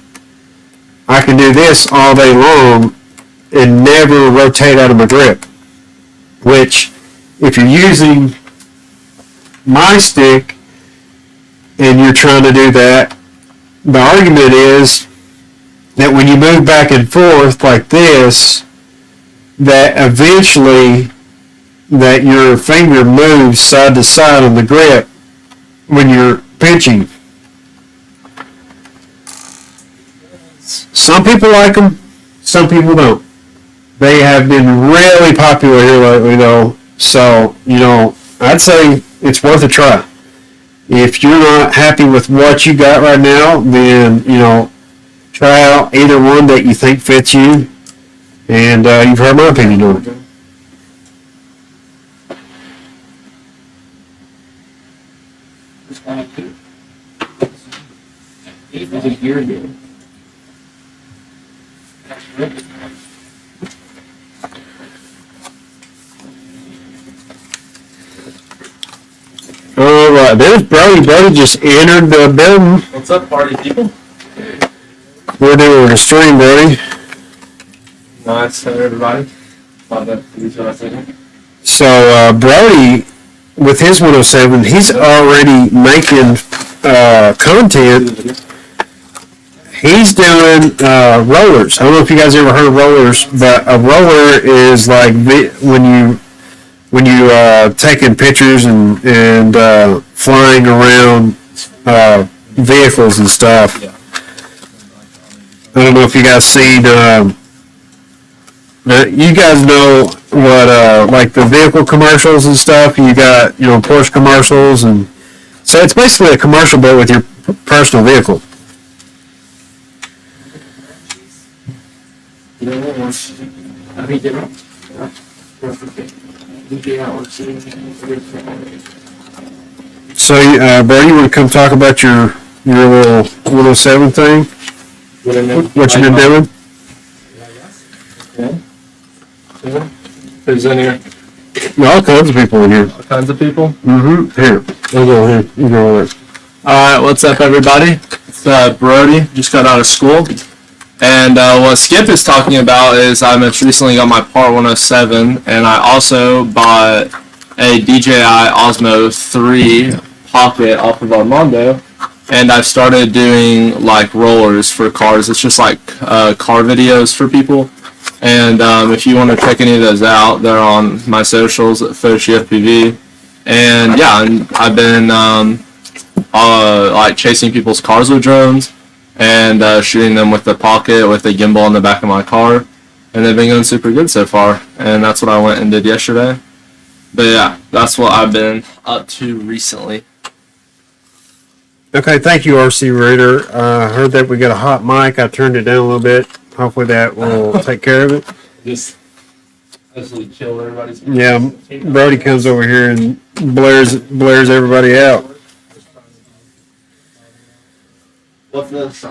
I can do this all day long and never rotate out of my grip. which if you're using my stick and you're trying to do that, the argument is that when you move back and forth like this, that eventually that your finger moves side to side on the grip when you're pinching. Some people like them, some people don't. They have been really popular here lately though, so, I'd say it's worth a try. If you're not happy with what you got right now, then, try out either one that you think fits you, and you've heard my opinion on it. There's a gear here. All right, there's Brody. Brody just entered the building. What's up, party people? We're doing a stream, Brody. Nice, hello everybody. Love that. Here's what I said. So Brody, with his 107, he's already making content. He's doing rollers. I don't know if you guys ever heard of rollers, but a roller is like when you taking pictures and flying around vehicles and stuff. Yeah. I don't know if you guys seen. You guys know what like the vehicle commercials and stuff. You got Porsche commercials, and so it's basically a commercial but with your personal vehicle. So, Brady, you want to come talk about your little 107 thing? What you been doing? Yeah. Who's in here? All kinds of people in here. All kinds of people. Mm-hmm. Here, we'll go here. You go over there. Alright, what's up everybody? It's Brody, just got out of school. And what Skip is talking about is I most recently got my Part 107, and I also bought a DJI Osmo 3 Pocket off of Armando, and I've started doing like rollers for cars. It's just like car videos for people. And if you want to check any of those out, they're on my socials at PhotoGFPV. And yeah, and I've been like chasing people's cars with drones and shooting them with the Pocket with a gimbal in the back of my car, and they've been going super good so far. And that's what I went and did yesterday. But yeah, that's what I've been up to recently. Okay, thank you, RC Raider. I heard that we got a hot mic. I turned it down a little bit. Hopefully that will take care of it. Just absolutely chill everybody's. Yeah, Brody comes over here and blares everybody out. What's this?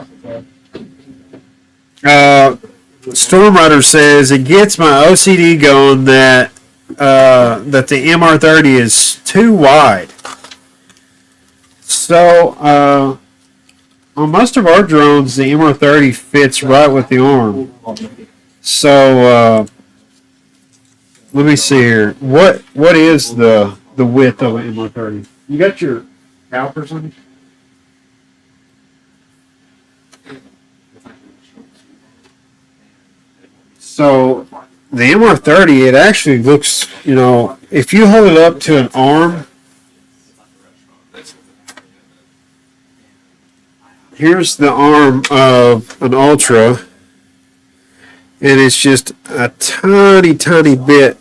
Storm Rider says it gets my OCD going that that the MR30 is too wide. So on most of our drones, the MR30 fits right with the arm. So let me see here. What is the width of an MR30? You got your calipers on? So the MR30, it actually looks, if you hold it up to an arm, here's the arm of an Ultra, and it's just a tiny, tiny bit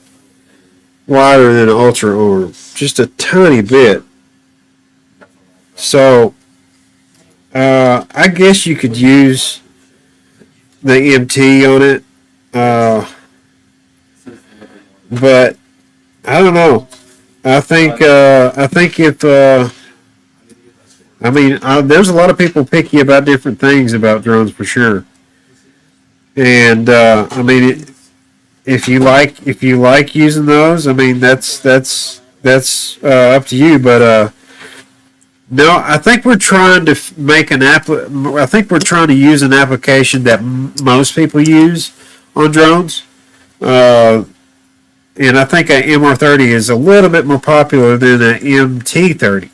wider than an Ultra arm. Just a tiny bit. So, I guess you could use the MT on it. But I don't know. I think if there's a lot of people picky about different things about drones for sure. And if you like using those, that's up to you. But no, I think we're trying to I think we're trying to use an application that most people use on drones. and I think an MR30 is a little bit more popular than an MT30.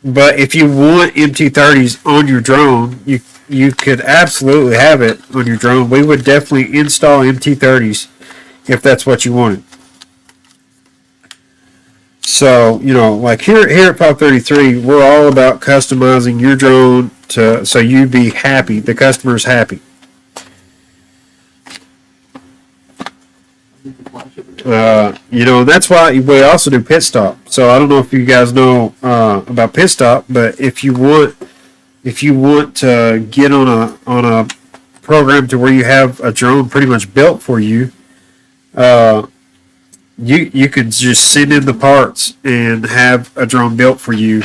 But if you want MT30s on your drone, you could absolutely have it on your drone. We would definitely install MT30s if that's what you wanted. So, you know, like here at Five33, we're all about customizing your drone so you be happy, the customer's happy. You know, that's why we also do pit stop. So I don't know if you guys know about pit stop, but if you want to get on a program to where you have a drone pretty much built for you, you could just send in the parts and have a drone built for you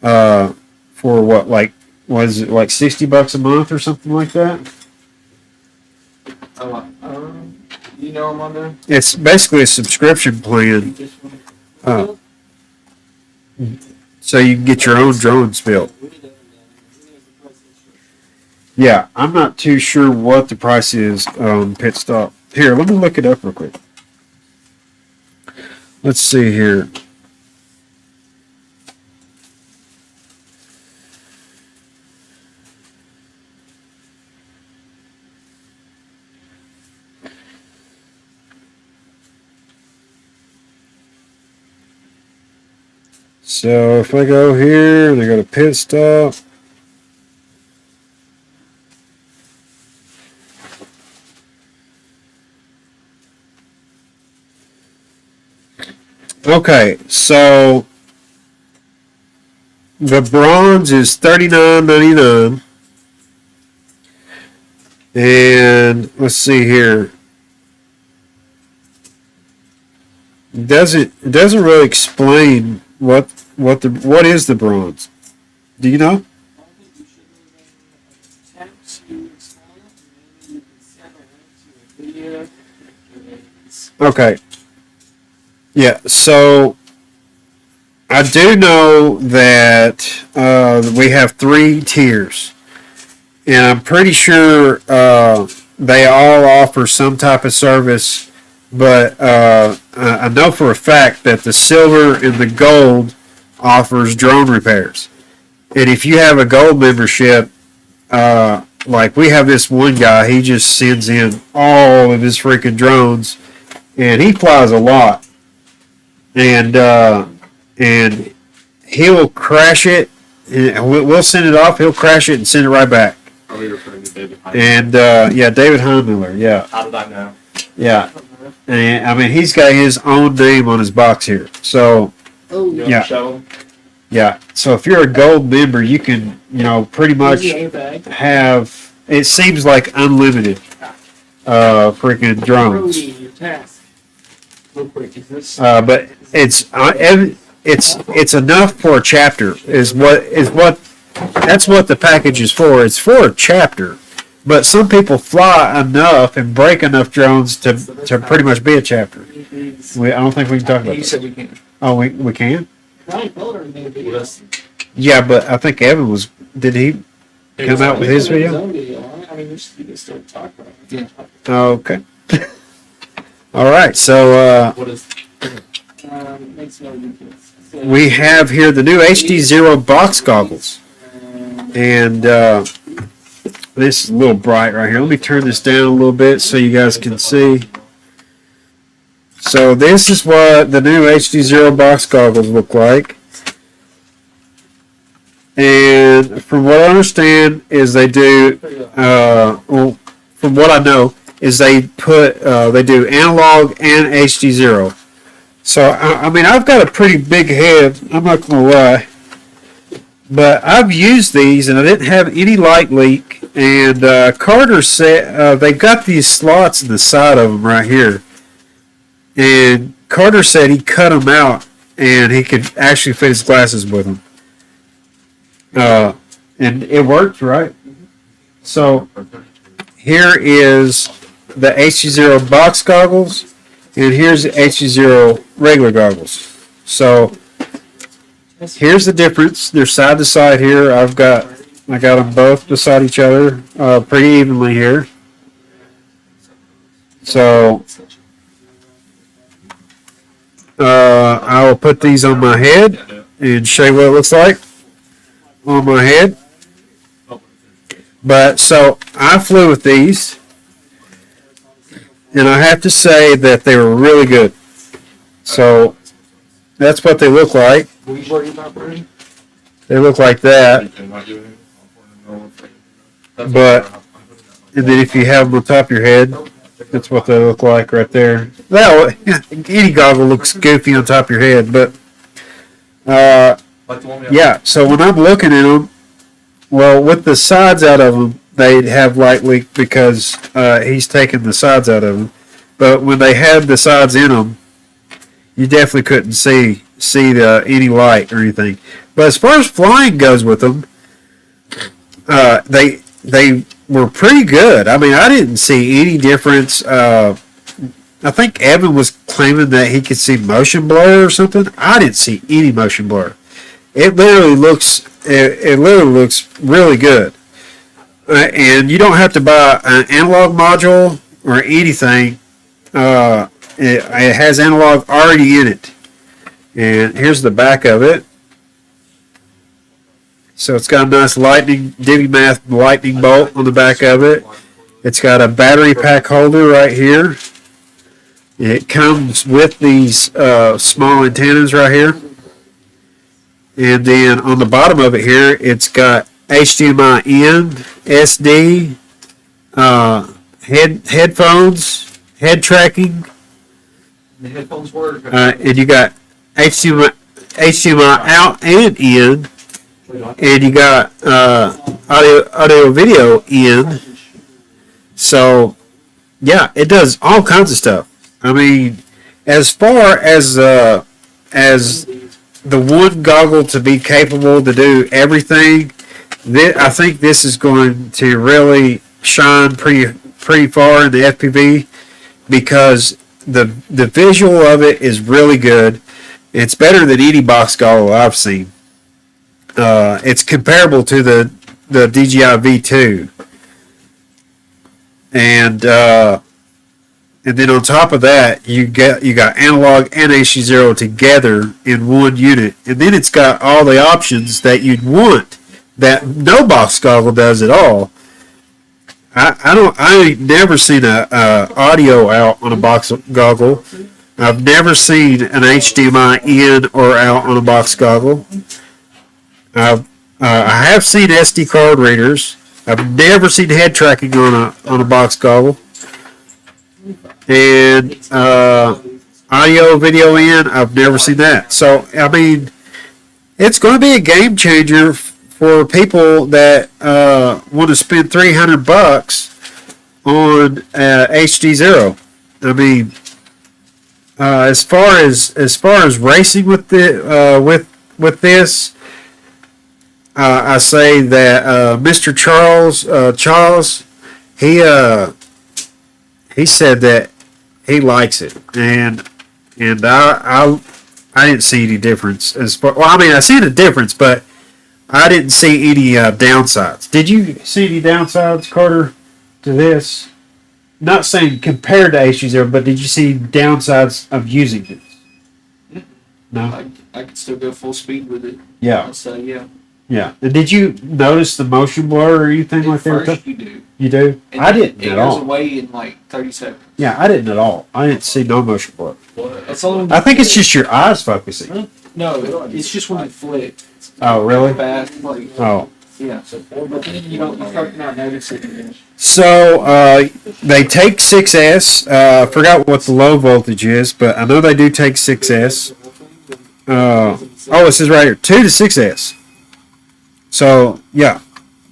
for what, like, was it like $60 a month or something like that? You know I'm on there? It's basically a subscription plan, so you can get your own drones built. Yeah, I'm not too sure what the price is on Pit Stop. Here, let me look it up real quick. Let's see here. So if I go here and I go to Pit Stop, okay, so the bronze is $39.99, and let's see here. It doesn't really explain what is the bronze. Do you know? Okay. Yeah, so I do know that we have 3 tiers, and I'm pretty sure they all offer some type of service, but I know for a fact that the silver and the gold offers drone repairs. And if you have a gold membership, like we have this one guy, he just sends in all of his freaking drones, and he flies a lot. And he'll crash it, and we'll send it off, he'll crash it and send it right back. Are we referring to David Heinz? And yeah, David Heimler, yeah. How did I know? Yeah. And I mean, he's got his own name on his box here. So, Oh, You Yeah. want to show him? yeah. So if you're a gold member, you can, pretty much bag. have, it seems like unlimited freaking drones. Brody, your task. Real quick, is this? But it's enough for a chapter that's what the package is for. It's for a chapter. But some people fly enough and break enough drones to pretty much be a chapter. I don't think we can talk about You that. said we can't. Oh, we can? Ryan Color made a video. Yeah, but I think Evan did he come out with his video? I mean, you can still talk about it. Yeah. Okay. All right, so What is? Makes no difference. So, we have here the new HDZero box goggles. And this is a little bright right here. Let me turn this down a little bit so you guys can see. So this is what the new HDZero box goggles look like. And from what I understand is they do, well, from what I know is they do analog and HDZero. So, I mean, I've got a pretty big head, I'm not going to lie. But I've used these and I didn't have any light leak. And Carter said they've got these slots in the side of them right here. And Carter said he cut them out and he could actually fit his glasses with them. And it worked, right? So here is the HDZero box goggles, and here's the HDZero regular goggles. So here's the difference. They're side to side here. I got them both beside each other, pretty evenly here. So I will put these on my head and show you what it looks like on my head. But so I flew with these, and I have to say that they were really good. So that's what they look like. They look like that. But and then if you have them on top of your head, that's what they look like right there. Well, any goggle looks goofy on top of your head, but yeah. So when I'm looking at them, well, with the sides out of them, they have light leak because he's taken the sides out of them. But when they had the sides in them, you definitely couldn't see any light or anything. But as far as flying goes with them, they were pretty good. I mean, I didn't see any difference. I think Evan was claiming that he could see motion blur or something. I didn't see any motion blur. It literally looks really good. And you don't have to buy an analog module or anything. It has analog already in it. And here's the back of it. So it's got a nice Divi Math lightning bolt on the back of it. It's got a battery pack holder right here. It comes with these small antennas right here. And then on the bottom of it here, it's got HDMI in, SD, headphones, head tracking. The headphones work. And you got HDMI out and in. And you got audio video in. So yeah, it does all kinds of stuff. I mean, as far as the one goggle to be capable to do everything, I think this is going to really shine pretty far in the FPV because the visual of it is really good. It's better than any box goggle I've seen. It's comparable to the DJI V2, and then on top of that, you got analog and HDZero together in one unit, and then it's got all the options that you'd want that no box goggle does at all. I ain't never seen a audio out on a box goggle. I've never seen an HDMI in or out on a box goggle. I have seen SD card readers. I've never seen head tracking on a box goggle. And audio, video in, I've never seen that. So, I mean, it's going to be a game changer for people that want to spend $300 on HDZero. I mean, as far as racing with this, I say that Mr. Charles, he said that he likes it, and I didn't see any difference as far. Well, I mean, I see the difference, but I didn't see any downsides. Did you see any downsides, Carter, to this? Not saying compared to HDZero, but did you see downsides of using this? No. I could still go full speed with it. Yeah. So yeah. Yeah. And did you notice the motion blur or anything like that? First you do. You do? And I didn't it at goes all. away in like 30 seconds. Yeah, I didn't at all. I didn't see no motion blur. That's all. I think it's just your eyes focusing. No, it's just when you flick. Oh, really? Fast, like Oh. yeah. But then you start to not notice it. So they take 6S. I forgot what the low voltage is, but I know they do take 6S. It says right here 2 to 6S. So yeah,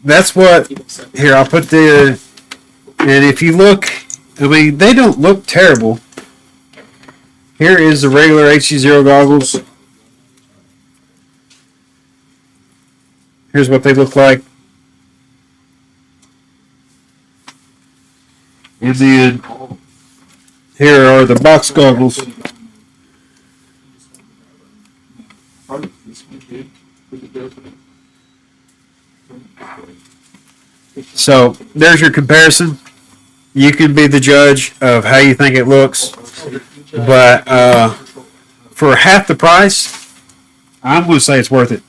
that's what. Here, I'll put the. And if you look, I mean, they don't look terrible. Here is the regular HDZero goggles. Here's what they look like. And then here are the box goggles. So there's your comparison. You can be the judge of how you think it looks, but for half the price, I'm going to say it's worth it.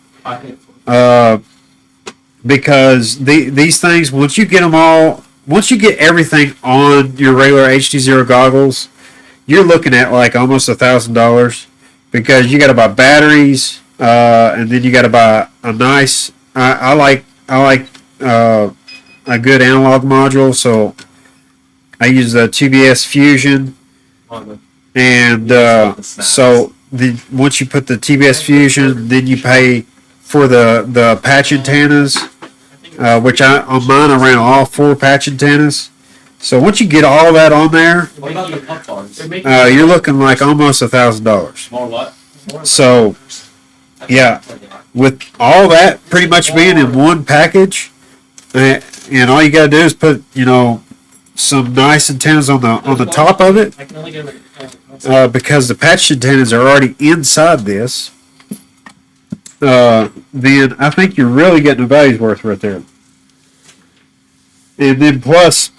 Because these things, once you get them all, once you get everything on your regular HDZero goggles, you're looking at like almost $1,000 because you got to buy batteries, and then you got to buy a nice. I like a good analog module, so I use the TBS Fusion, and so once you put the TBS Fusion, then you pay for the patch antennas, which on mine I ran all 4 patch antennas. So once you get all that on there, What about the pump bars? you're looking like almost $1,000. More what? So yeah, with all that pretty much being in one package, and all you gotta do is put some nice antennas on the top of it, I can only get like, because the patch antennas are already inside this. Then I think you're really getting a value's worth right there. And then plus,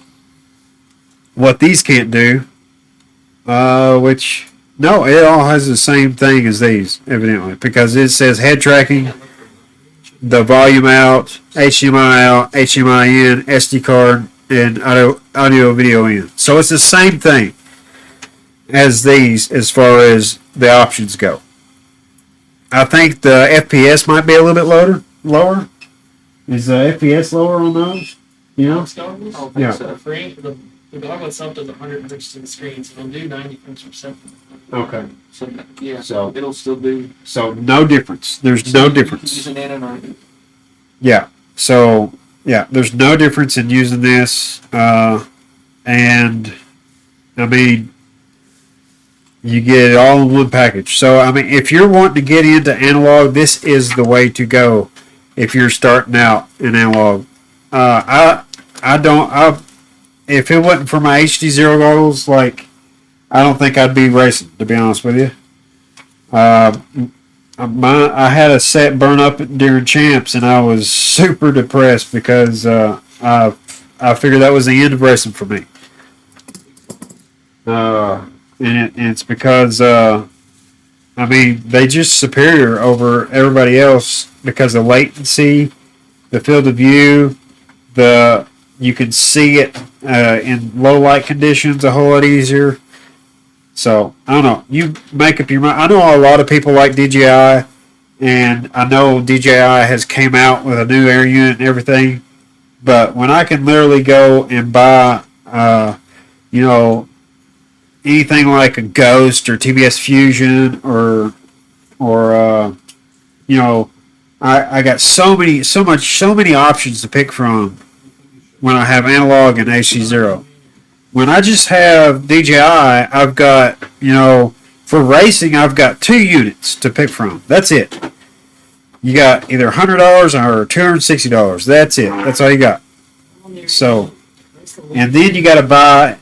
what these can't do, which, no, it all has the same thing as these, evidently, because it says head tracking, the volume out, HDMI out, HDMI in, SD card, and audio video in. So it's the same thing as these as far as the options go. I think the FPS might be a little bit lower. Is the FPS lower on those? You know? goggles. Yeah. So the goggle itself does 100 hertz to the screen, so it'll do 90 frames per second. Okay. So, yeah, So- it'll still do. So no difference. There's no difference. Use an anode. Yeah. So yeah, there's no difference in using this, and I mean, you get it all in one package. So I mean, if you're wanting to get into analog, this is the way to go. If you're starting out in analog, if it wasn't for my HDZero goggles, like, I don't think I'd be racing, to be honest with you. I had a set burn up during champs, and I was super depressed because I figured that was the end of racing for me. And it's because I mean, they just superior over everybody else because of latency, the field of view, you can see it in low light conditions a whole lot easier. So I don't know. You make up your mind. I know a lot of people like DJI, and I know DJI has came out with a new air unit and everything. But when I can literally go and buy, anything like a Ghost or TBS Fusion or I got so many options to pick from when I have analog and HDZero. When I just have DJI, I've got, for racing, I've got 2 units to pick from. That's it. You got either $100 or $260. That's it. That's all you got. So, and then you got to buy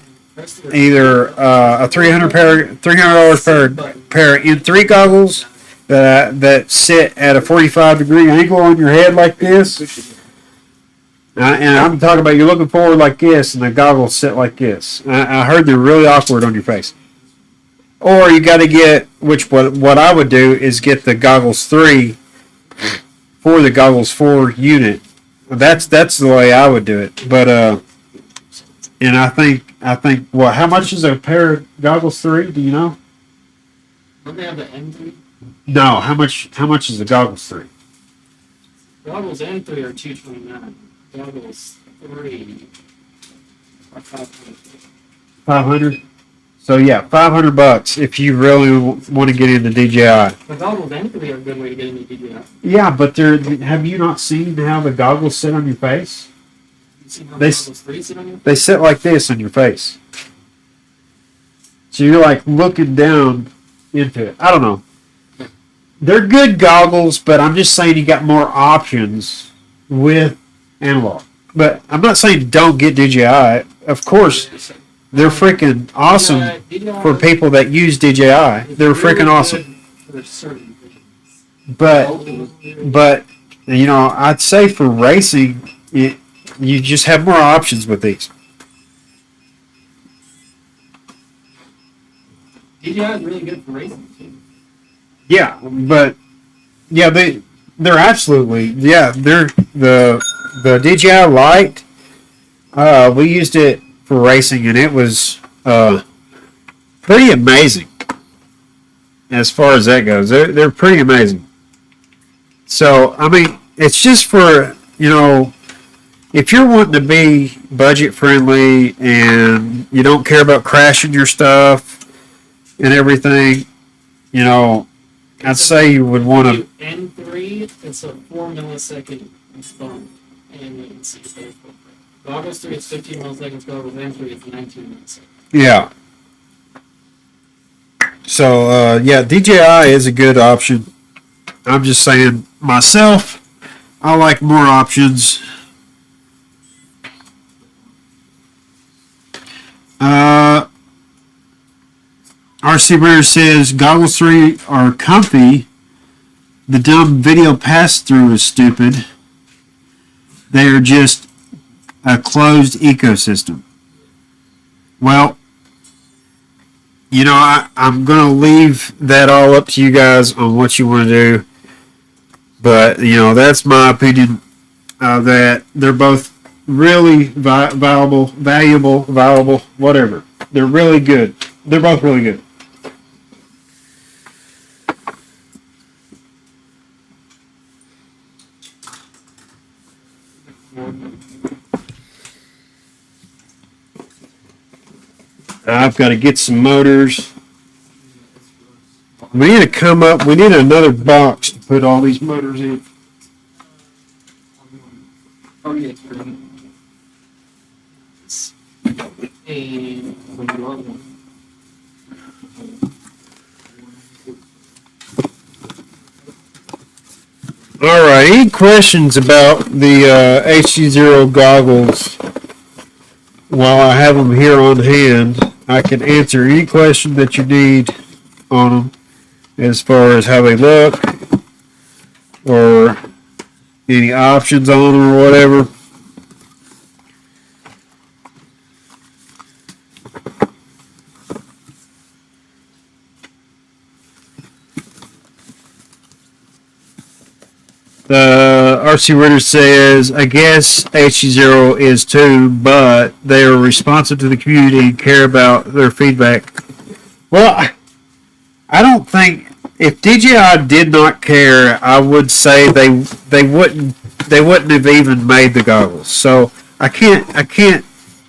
either a $300 pair in-3 goggles that sit at a 45-degree angle on your head like this. And I'm talking about you're looking forward like this, and the goggles sit like this. I heard they're really awkward on your face. Or you got to get, what I would do is get the Goggles 3 for the Goggles 4 unit. That's the way I would do it. But and I think how much is a pair of Goggles 3? Do you know? Don't they have the M3? No. How much is the Goggles 3? Goggles M3 are $229. Goggles 3 are $500. 500. So yeah, $500 if you really want to get into DJI. The goggles M3 are a good way to get into DJI. Yeah, but have you not seen how the goggles sit on your face? You see how They the Goggles 3 sit on you? They sit like this on your face. So you're like looking down into it. I don't know. They're good goggles, but I'm just saying you got more options with analog. But I'm not saying don't get DJI. Of course, they're freaking awesome for people that use DJI. They're freaking awesome. For certain things. But I'd say for racing, you just have more options with these. DJI is really good for racing too. Yeah, but yeah, they're absolutely they're the DJI Lite. We used it for racing, and it was pretty amazing. As far as that goes, they're pretty amazing. So I mean, it's just for if you're wanting to be budget friendly and you don't care about crashing your stuff and everything, I'd say you would want to. N3, it's a 4 millisecond bump in latency. Goggles 3 is 15 milliseconds, goggles N3 is 19 milliseconds. Yeah. So DJI is a good option. I'm just saying myself, I like more options. RC Rare says Goggles 3 are comfy. The dumb video pass through is stupid. They are just a closed ecosystem. Well, I'm going to leave that all up to you guys on what you want to do. But, that's my opinion, that they're both really valuable, whatever. They're really good. They're both really good. I've got to get some motors. We need to we need another box to put all these motors in. Oh, yeah, it's green. All right, any questions about the HDZero goggles? While I have them here on hand, I can answer any question that you need on them as far as how they look or any options on them or whatever. RC Ritter says, I guess HDZero is too, but they are responsive to the community and care about their feedback. Well, I don't think if DJI did not care, I would say they wouldn't have even made the goggles. So I can't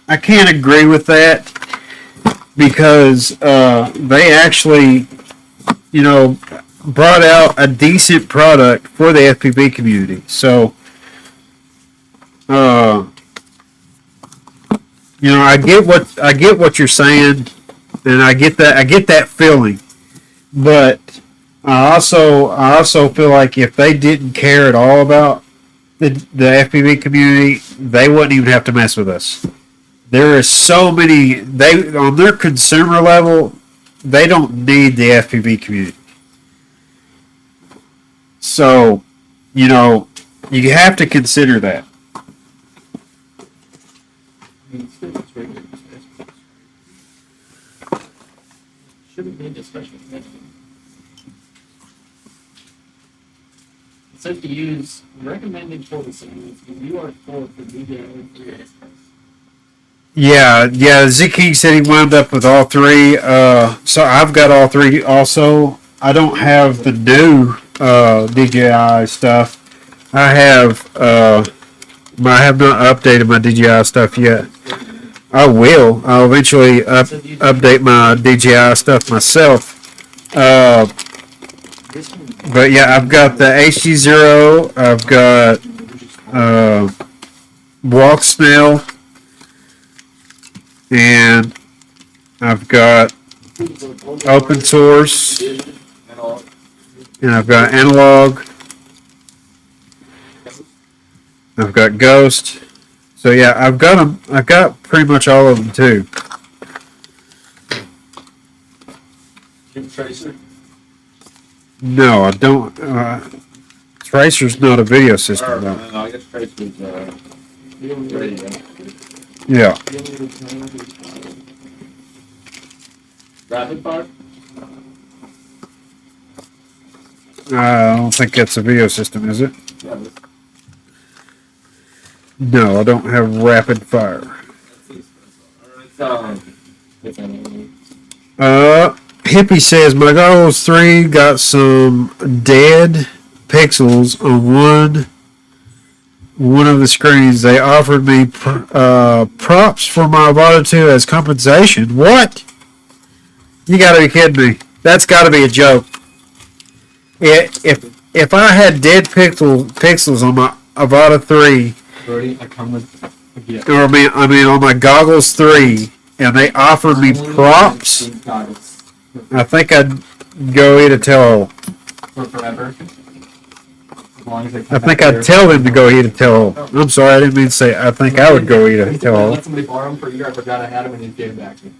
agree with that because they actually brought out a decent product for the FPV community. So, I get what you're saying, and I get that feeling. But I also feel like if they didn't care at all about the FPV community, they wouldn't even have to mess with us. There is so many on their consumer level, they don't need the FPV community. So, you have to consider that. Shouldn't need a special connection. It says to use recommended photo signals with UR4 for DJI. Yeah. Z King said he wound up with all three. So I've got all three also. I don't have the new DJI stuff. I have not updated my DJI stuff yet. I will. I'll eventually update my DJI stuff myself. But yeah, I've got the HDZero. I've got Walk Snail, and I've got open source, and I've got analog. I've got Ghost. So yeah, I've got them. I've got pretty much all of them too. Tracer. No, I don't. Tracer's not a video system, though. No, I guess Tracer's radio. Yeah. Rapid fire? I don't think that's a video system, is it? No, I don't have rapid fire. Hippie says my Goggles 3 got some dead pixels on one of the screens. They offered me props for my Avata 2 as compensation. What? You gotta be kidding me. That's gotta be a joke. If I had dead pixels on my Avata 3, Brody, I come with a gift. or I mean on my Goggles 3, and they offered me props, I think I'd go eat a tail. For forever. As long as they come I think back I'd here. tell them to go eat a tail. I'm sorry, I didn't mean to say. I think I would go eat a I tail. let somebody borrow them for a year. I forgot I had them and he gave them back to me.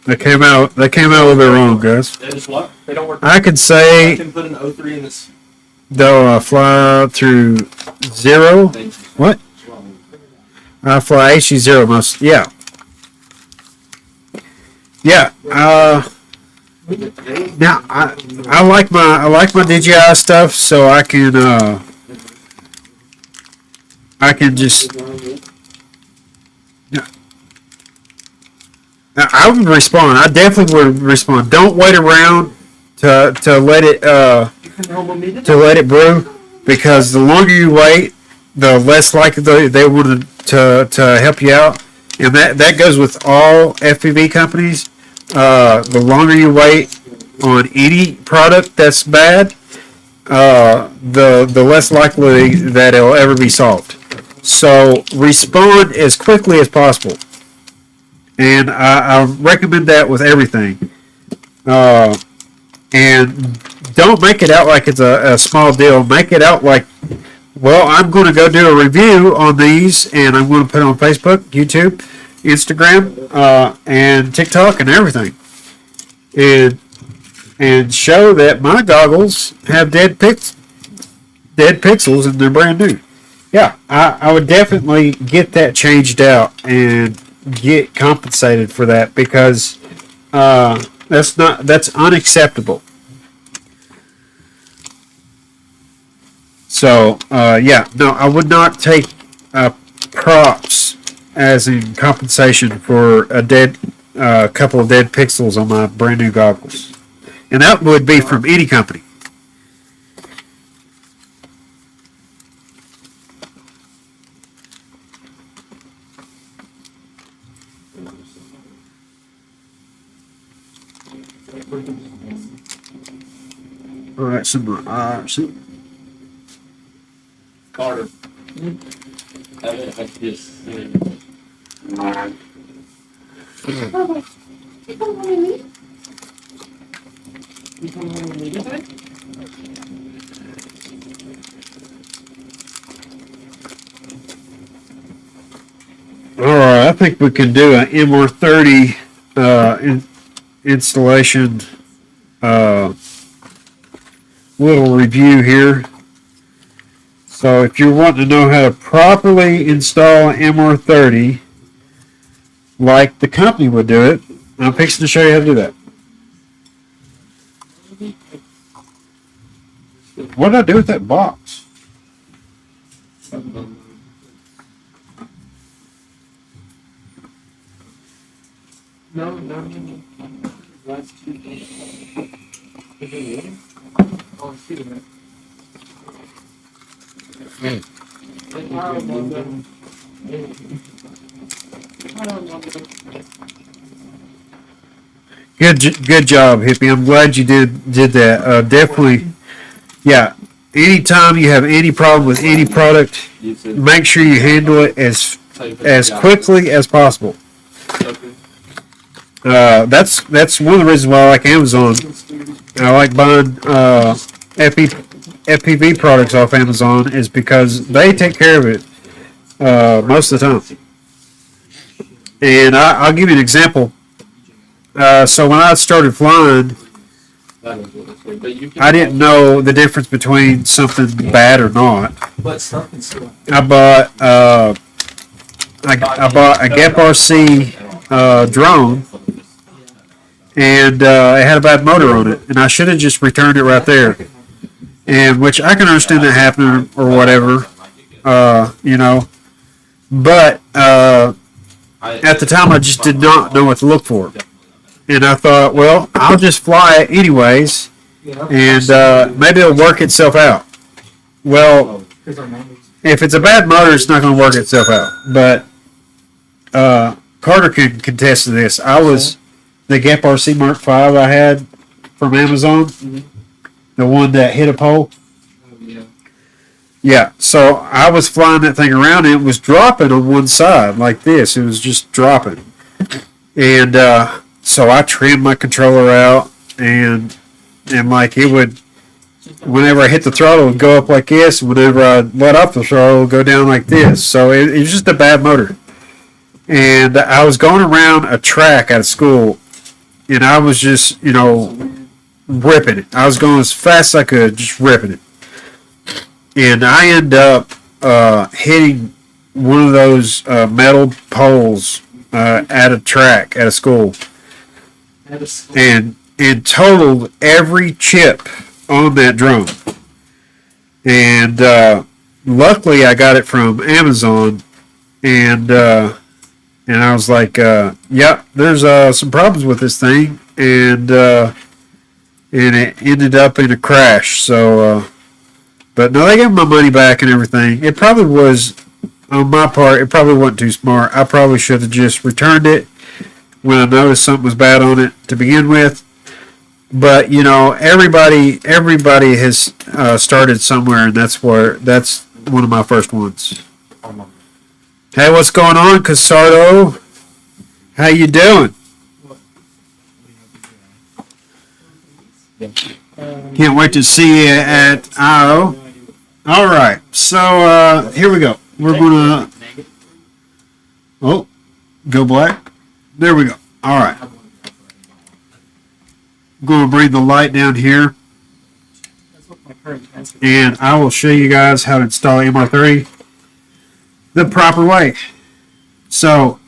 They came out a little bit wrong, guys. They just what? They don't work. I could I say can put an 03 in this. they'll fly through zero. What? I fly HDZero most. Yeah. Yeah. Now I like my DJI stuff, so I can just. I would respond. I definitely would respond. Don't wait around to let it brew, because the longer you wait, the less likely they want to help you out, and that goes with all FPV companies. The longer you wait on any product that's bad, the less likely that it'll ever be solved. So respond as quickly as possible. And I recommend that with everything. And don't make it out like it's a small deal. Make it out like, well, I'm going to go do a review on these, and I'm going to put it on Facebook, YouTube, Instagram, and TikTok, and everything. And show that my goggles have dead pixels and they're brand new. Yeah, I would definitely get that changed out and get compensated for that, because that's unacceptable. So yeah, no, I would not take props as in compensation for a couple of dead pixels on my brand new goggles, and that would be from any company. All right, some Carter. I just. All right, I think we can do an MR30 installation little review here. So if you're wanting to know how to properly install an MR30 like the company would do it, I'm fixing to show you how to do that. What did I do with that box? No. Last two days. Oh, see that. Good job, Hippie. I'm glad you did that. Definitely, yeah. Anytime you have any problem with any product, make sure you handle it as quickly as possible. That's one of the reasons why I like Amazon. I like buying FPV products off Amazon, is because they take care of it most of the time. And I'll give you an example. So when I started flying, I didn't know the difference between something bad or not. I bought a Gap RC drone, and it had a bad motor on it, and I should have just returned it right there. And which I can understand that happening or whatever, you know. But at the time, I just did not know what to look for, and I thought, well, I'll just fly it anyways, and maybe it'll work itself out. Well, if it's a bad motor, it's not going to work itself out. But Carter can contest to this. I was the Gap RC Mark V I had from Amazon, the one that hit a pole. Yeah, so I was flying that thing around, and it was dropping on one side like this. It was just dropping. And so I trimmed my controller out, and like it would, whenever I hit the throttle, it would go up like this. Whenever I let off the throttle, it would go down like this. So it was just a bad motor. And I was going around a track at school, and I was just, you know, ripping it. I was going as fast as I could, just ripping it. And I end up hitting one of those metal poles at a track at a school, and totaled every chip on that drum. And luckily, I got it from Amazon, and I was like, "Yep, there's some problems with this thing," and it ended up in a crash. So. But no, they gave my money back and everything. It probably was, on my part, it probably wasn't too smart. I probably should have just returned it when I noticed something was bad on it to begin with. But, you know, everybody has started somewhere, and that's one of my first ones. Hey, what's going on, Casardo? How you doing? Can't wait to see you at I.O. All right, so here we go. We're going to go black. There we go. All right. I'm going to bring the light down here, and I will show you guys how to install MR30 the proper way. So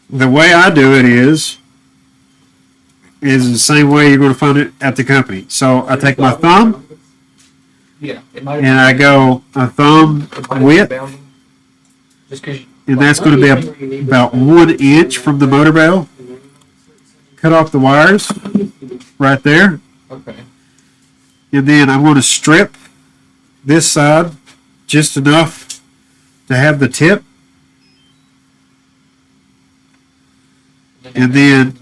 the way I do it is the same way you're going to find it at the company. So I take my thumb, and I go a thumb width, and that's going to be about 1 inch from the motor bell. Cut off the wires right there. Okay. And then I'm going to strip this side just enough to have the tip. And then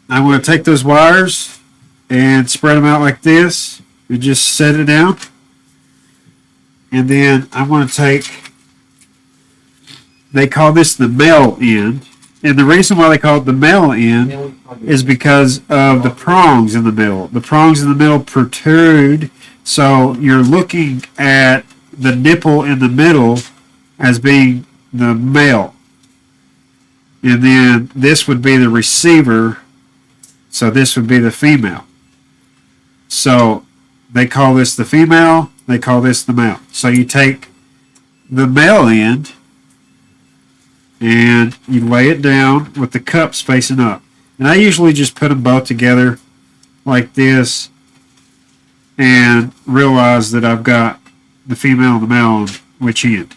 I'm going to take those wires and spread them out like this and just set it down. And then I'm going to take, they call this the male end. And the reason why they call it the male end is because of the prongs in the middle. The prongs in the middle protrude, so you're looking at the nipple in the middle as being the male. And then this would be the receiver. So this would be the female. So they call this the female, they call this the male. So you take the male end and you lay it down with the cups facing up. And I usually just put them both together like this and realize that I've got the female and the male on which end.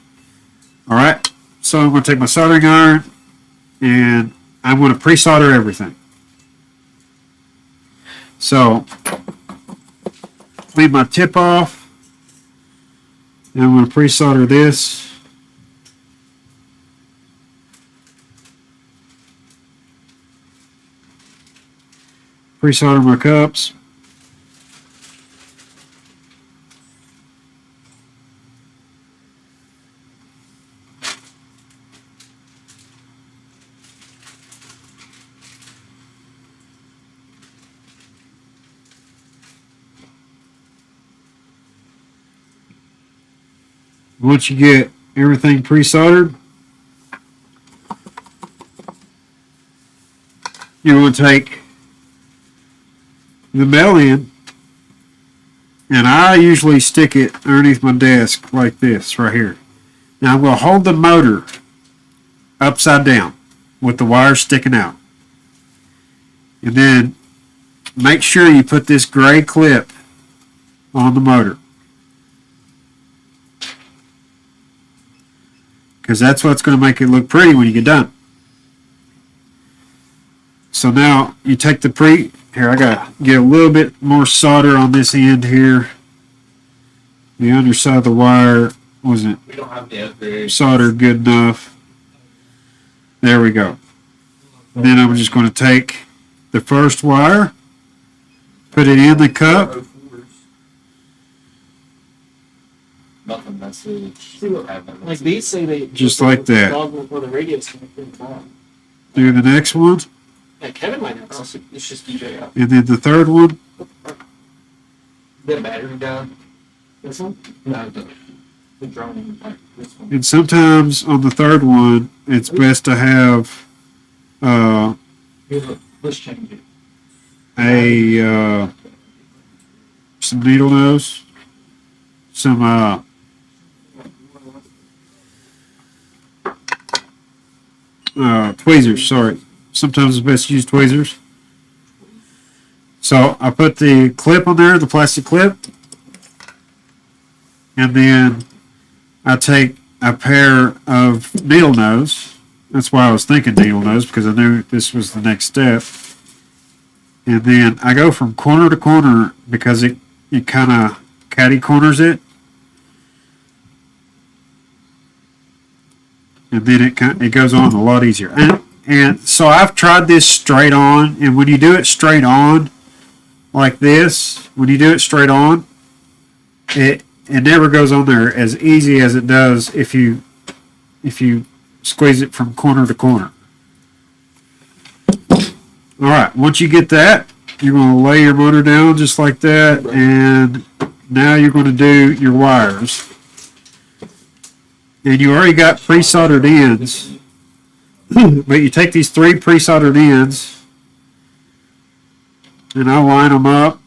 Alright, so I'm going to take my soldering iron and I'm going to pre-solder everything. So, clean my tip off, and I'm going to pre-solder this. Pre-solder my cups. Once you get everything pre-soldered, you're going to take the male end, and I usually stick it underneath my desk like this right here. Now I'm going to hold the motor upside down with the wires sticking out. And then make sure you put this gray clip on the motor, because that's what's going to make it look pretty when you get done. So now you take the here I got to get a little bit more solder on this end here. The underside of the wire wasn't We don't have the other. soldered good enough. There we go. Then I'm just going to take the first wire, put it in the cup. Nothing message. Like these say they Just like that. Goggle for the radio's connected. Do the next one, Yeah, Kevin might have. It's just DJ out. and then the third one. The battery down. This one? No, the drone. Like this one. And sometimes on the third one, it's best to have Let's change it. some needle nose, some tweezers. Sorry, sometimes it's best to use tweezers. So I put the clip on there, the plastic clip, and then I take a pair of needle nose. That's why I was thinking needle nose, because I knew this was the next step. And then I go from corner to corner because it kind of catty corners it. And then it goes on a lot easier. And so I've tried this straight on, and when you do it straight on, like this, when you do it straight on, it never goes on there as easy as it does if you squeeze it from corner to corner. All right, once you get that, you're going to lay your motor down just like that, and now you're going to do your wires. And you already got pre-soldered ends, but you take these 3 pre-soldered ends, and I line them up,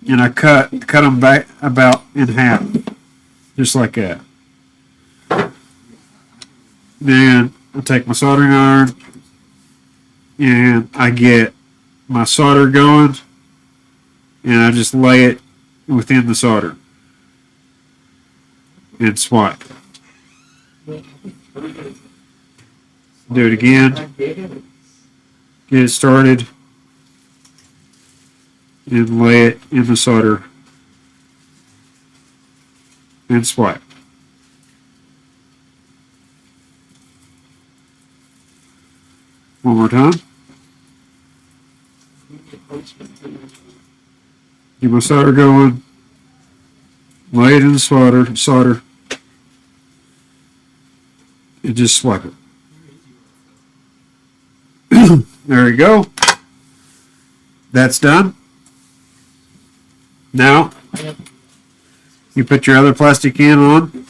and I cut them back about in half, just like that. Then I take my soldering iron, and I get my solder going, and I just lay it within the solder and swipe. Do it again, get it started, and lay it in the solder and swipe. One more time. Get my solder going, lay it in the solder, and just swipe it. There you go. That's done. Now, you put your other plastic in on.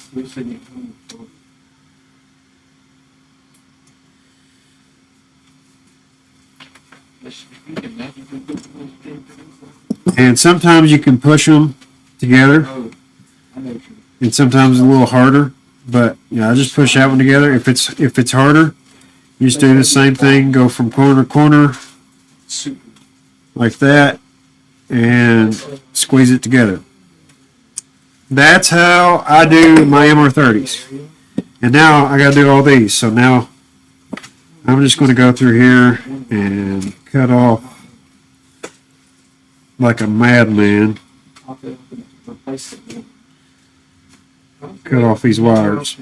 And sometimes you can push them together, and sometimes it's a little harder. But yeah, I just push that one together. If it's harder, you just do the same thing. Go from corner to corner, like that, and squeeze it together. That's how I do my MR30s. And now I got to do all these. So now I'm just going to go through here and cut off like a madman. Cut off these wires.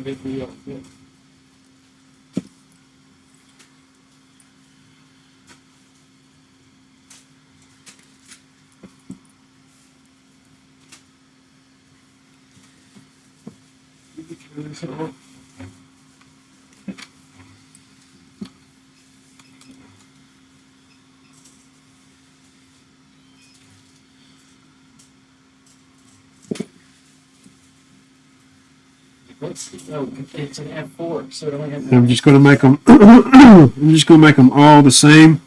It's an F4, so it only has. I'm just going to make them. I'm just going to make them all the same.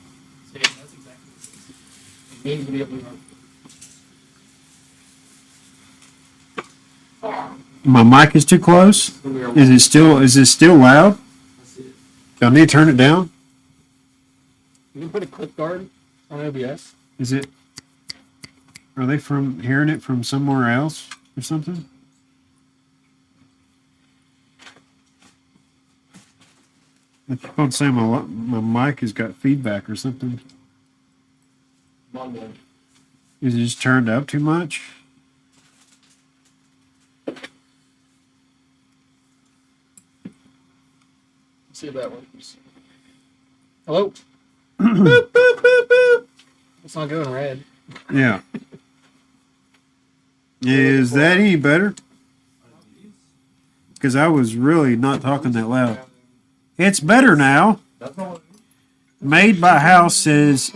That's exactly what it needs to be able to. My mic is too close. Is it still loud? Do I need to turn it down? You can put a clip guard on OBS. Is it? Are they from hearing it from somewhere else or something? I keep on saying my mic has got feedback or something. Monday. Is it just turned up too much? See if that works. Hello? Boop, boop, boop, boop. It's not going red. Yeah. Is that any better? Because I was really not talking that loud. It's better now. Made by House says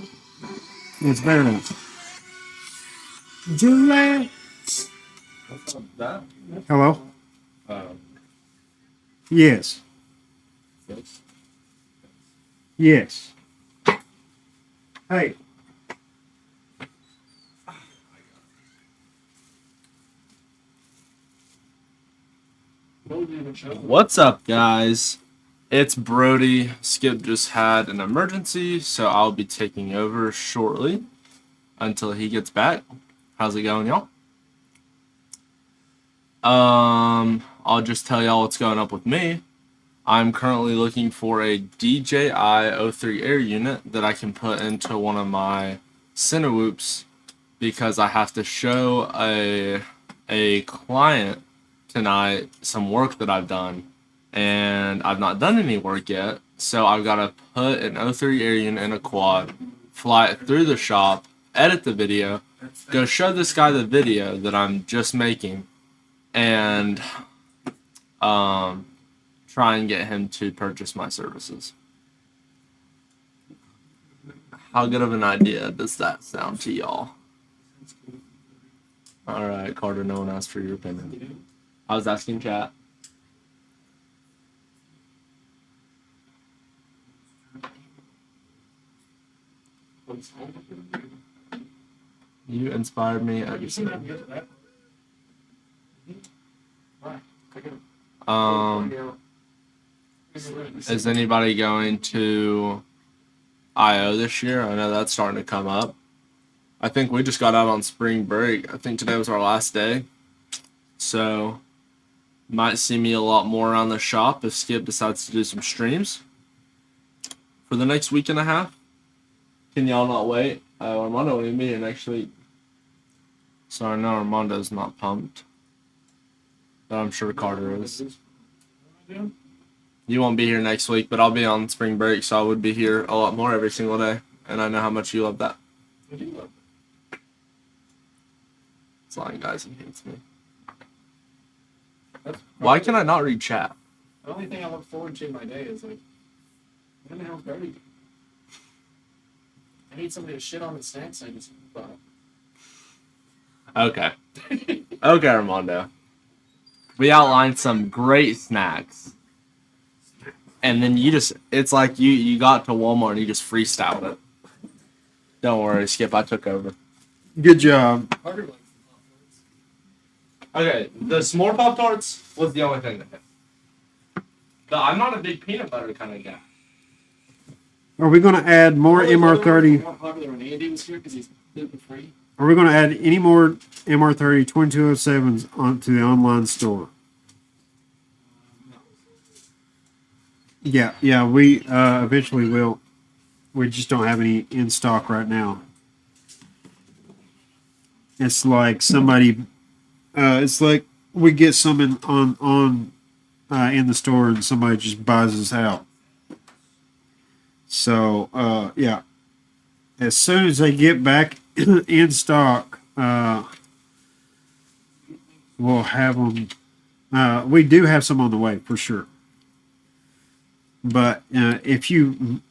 it's better now. Julie. Hello? Yes. Yes. Hey. What's up, guys? It's Brody. Skip just had an emergency, so I'll be taking over shortly until he gets back. How's it going, y'all? I'll just tell y'all what's going up with me. I'm currently looking for a DJI O3 Air unit that I can put into one of my Cinewhoops because I have to show a client tonight some work that I've done, and I've not done any work yet, so I've got to put an O3 Air unit in a quad, fly it through the shop, edit the video, go show this guy the video that I'm just making, and try and get him to purchase my services. How good of an idea does that sound to y'all? Alright, Carter, no one asked for your opinion. I was asking chat. You inspired me. Is anybody going to IO this year? I know that's starting to come up. I think we just got out on spring break. I think today was our last day. So, might see me a lot more around the shop if Skip decides to do some streams for the next week and a half. Can y'all not wait? Armando will be here next week. Sorry, no, Armando's not pumped. But I'm sure Carter is. You won't be here next week, but I'll be on spring break, so I would be here a lot more every single day. And I know how much you love that. I do love it. It's lying, guys. He hates me. Why can I not read chat? The only thing I look forward to in my day is like, when the hell's Brody? I need somebody to shit on the snacks I just bought. Okay. Okay, Armando. We outlined some great snacks. And then it's like you got to Walmart and you just freestyled it. Don't worry, Skip, I took over. Good job. Carter likes Okay, the s'more Pop-Tarts was the only thing that hit. I'm not a big peanut butter kind of guy. Are we going to add more MR30? More popular when Andy was here because he's gluten free. Are we going to add any more MR30 2207s onto the online store? Yeah, we eventually will. We just don't have any in stock right now. It's like somebody, it's like we get some in the store and somebody just buys us out. So yeah, as soon as they get back in stock, we'll have them. We do have some on the way for sure. But if you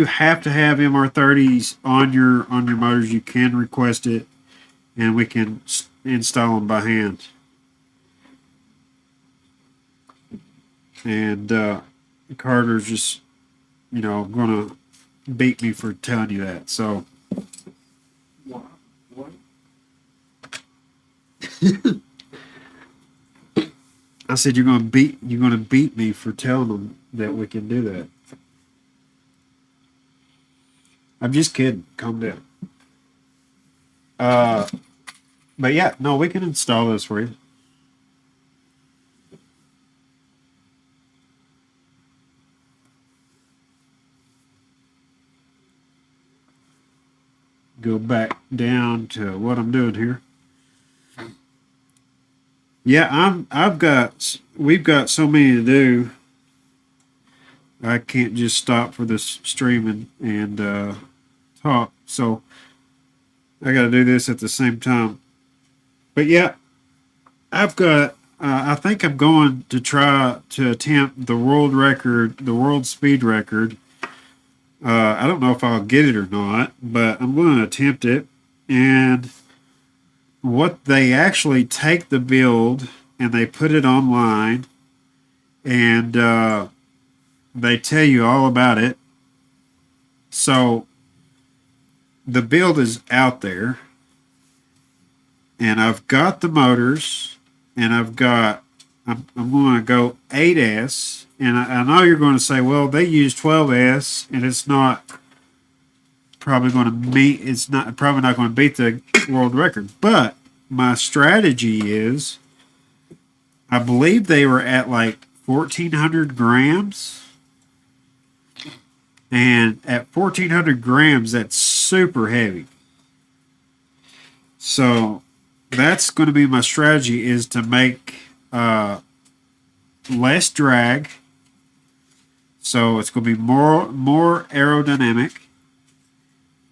have to have MR30s on your motors, you can request it, and we can install them by hand. And Carter's just, gonna beat me for telling you that. So. What? I said you're gonna beat me for telling them that we can do that. I'm just kidding. Calm down. But yeah, no, we can install this for you. Go back down to what I'm doing here. Yeah, we've got so many to do. I can't just stop for this stream and talk. So I got to do this at the same time. But yeah, I've got. I think I'm going to try to attempt the world record, the world speed record. I don't know if I'll get it or not, but I'm going to attempt it. And what they actually take the build and they put it online, and they tell you all about it. So the build is out there, and I've got the motors, and I'm going to go 8S, and I know you're going to say, well, they use 12S, and it's not probably going to meet. It's not probably not going to beat the world record. But my strategy is, I believe they were at like 1,400 grams, and at 1,400 grams, that's super heavy. So that's going to be my strategy, is to make less drag, so it's going to be more aerodynamic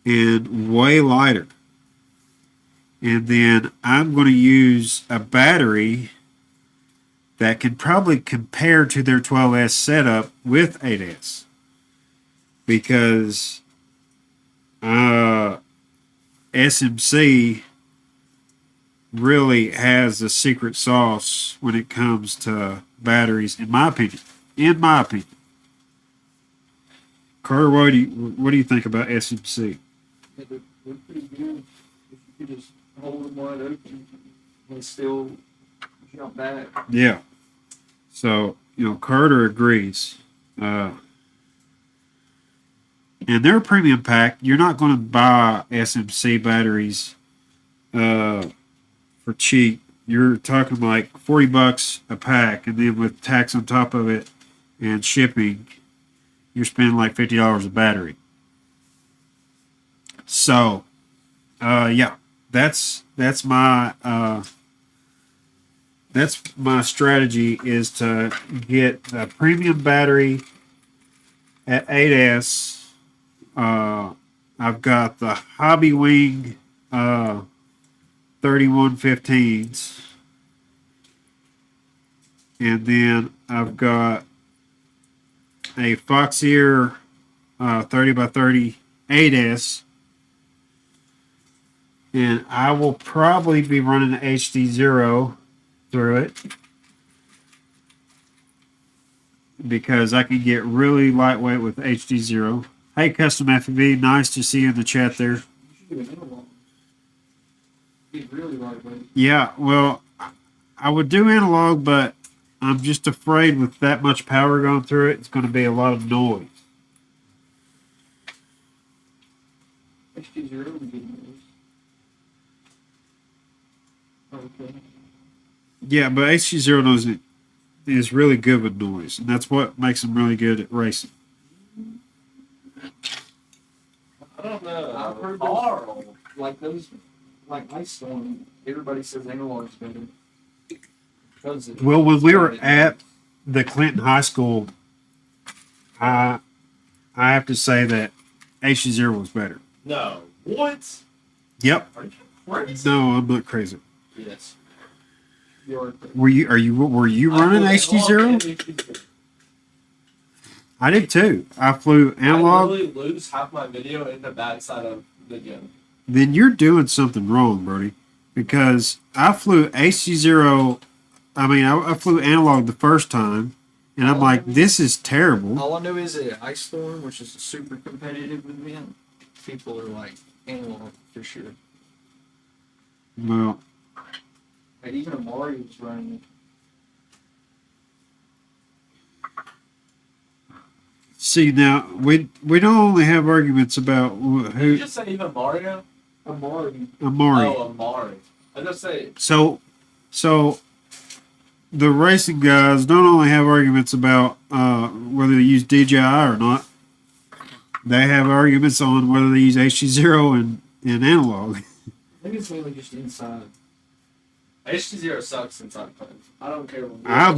and way lighter. And then I'm going to use a battery that can probably compare to their 12S setup with 8S, because SMC really has the secret sauce when it comes to batteries, in my opinion. In my opinion. Carter, what do you think about SMC? They're pretty good. If you could just hold them wide open and still jump back. Yeah. So, Carter agrees. And they're a premium pack. You're not going to buy SMC batteries for cheap. You're talking like $40 a pack, and then with tax on top of it and shipping, you're spending like $50 a battery. So, yeah, that's my strategy, is to get a premium battery at 8S. I've got the Hobby Wing 3115s, and then I've got a Foxeer 30x30 8S, and I will probably be running the HDZero through it, because I can get really lightweight with HDZero. Hey, Custom FV, nice to see you in the chat there. You should do an analog. Be really lightweight. Yeah, well, I would do analog, but I'm just afraid with that much power going through it, it's going to be a lot of noise. HDZero would be nice. Okay. Yeah, but HDZero knows it is really good with noise, and that's what makes them really good at racing. I don't know. I've heard those, like Ice Storm, everybody says analog's better. Well, when we were at the Clinton High School, I have to say that HDZero was better. No. What? Yep. Are you crazy? No, I'm not crazy. Yes. Were you running HDZero? I did too. I flew analog. I literally lose half my video in the backside of the gym. Then you're doing something wrong, Brody, because I flew HDZero. I flew analog the first time, and I'm like, this is terrible. All I know is that Ice Storm, which is a super competitive event, people are like analog for sure. Well, Like even Amari was running it. See now, we don't only have arguments about Did you who just say even Mario? Amari. Amari. Oh, Amari. I just say So the racing guys don't only have arguments about whether they use DJI or not. They have arguments on whether they use HDZero and analog. I think it's mainly just inside. HDZero sucks inside plane. I don't care what. I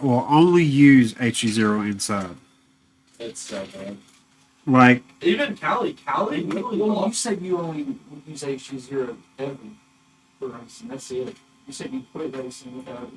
will only use HDZero inside. It's so bad. Like Even Cali Well, really you lost. said you only use HDZero ever for racing. That's it. You said you quit racing without it.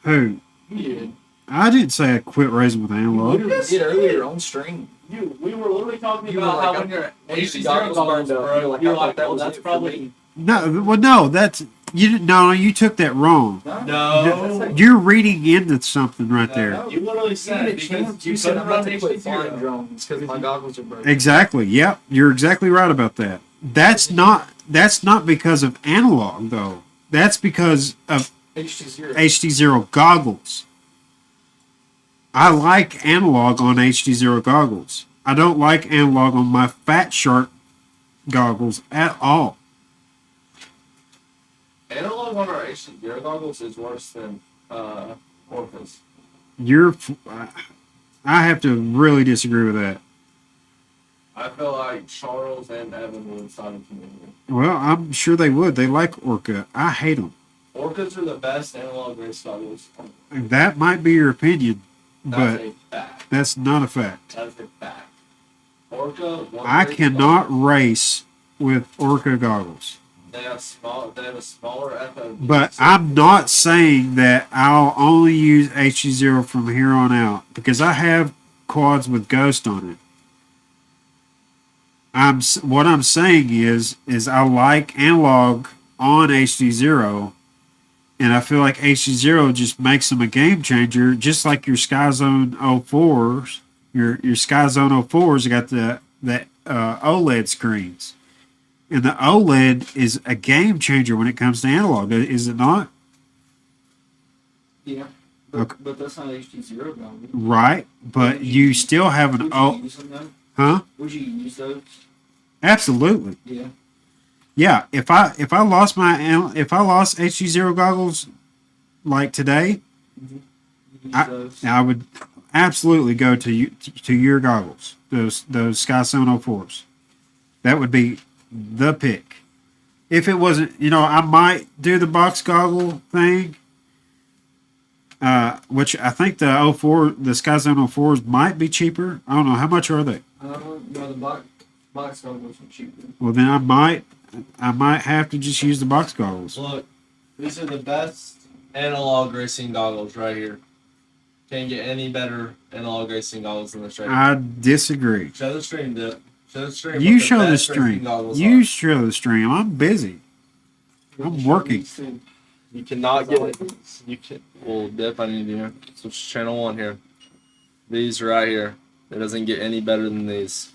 who? You did. I didn't say I quit racing with You analog. literally Yes, did you earlier did. on stream. We were literally talking You about were how like, when your when your HDZero goggles goggles burned up, broke, you're like, you're I thought like, that well, was that's it for probably me. No, that's you didn't. No, you took that wrong. no. You're reading into something right there. No. You literally Even said at because Champs, you you said couldn't I'm run about to quit flying HDZero. drones because my goggles are broken. Exactly. Yep. You're exactly right about that. That's not because of analog though. That's because of HDZero. HDZero goggles. I like analog on HDZero goggles. I don't like analog on my Fat Shark goggles at all. Analog on our HDZero goggles is worse than Orcas. I have to really disagree with that. I feel like Charles and Evan would sign to me. Well, I'm sure they would. They like Orca. I hate them. Orcas are the best analog race goggles. That might be your opinion, That's but a fact. that's not a fact. That's a fact. Orca. One I race cannot goggles, race with Orca goggles. They have a smaller FOV. But I'm not saying that I'll only use HDZero from here on out because I have quads with Ghost on it. What I'm saying is I like analog on HDZero, and I feel like HDZero just makes them a game changer, just like your Sky Zone 04s. Your Sky Zone 04s got the OLED screens. And the OLED is a game changer when it comes to analog, is it not? Yeah. Okay. But that's not HDZero goggles. Right, but you still have an Would you use them though? huh? Would you use those? Absolutely. Yeah. Yeah, if I lost HDZero goggles like today, You use I- those. I would absolutely go to your goggles, those Sky Zone 04s. That would be the pick. If it wasn't, I might do the box goggle thing, which I think the Sky Zone 04s might be cheaper. I don't know. How much are they? No, the box goggles are cheaper. Well, then I might have to just use the box goggles. Look, these are the best analog racing goggles right here. Can't get any better analog racing goggles than this right here. I disagree. Show the stream, Dip. Show the stream. You what show the best racing stream. goggles You are. show the stream. I'm busy. I'm working. You cannot get it. You can. Well, Dip, I need you. Switch to channel 1 here. These right here. It doesn't get any better than these.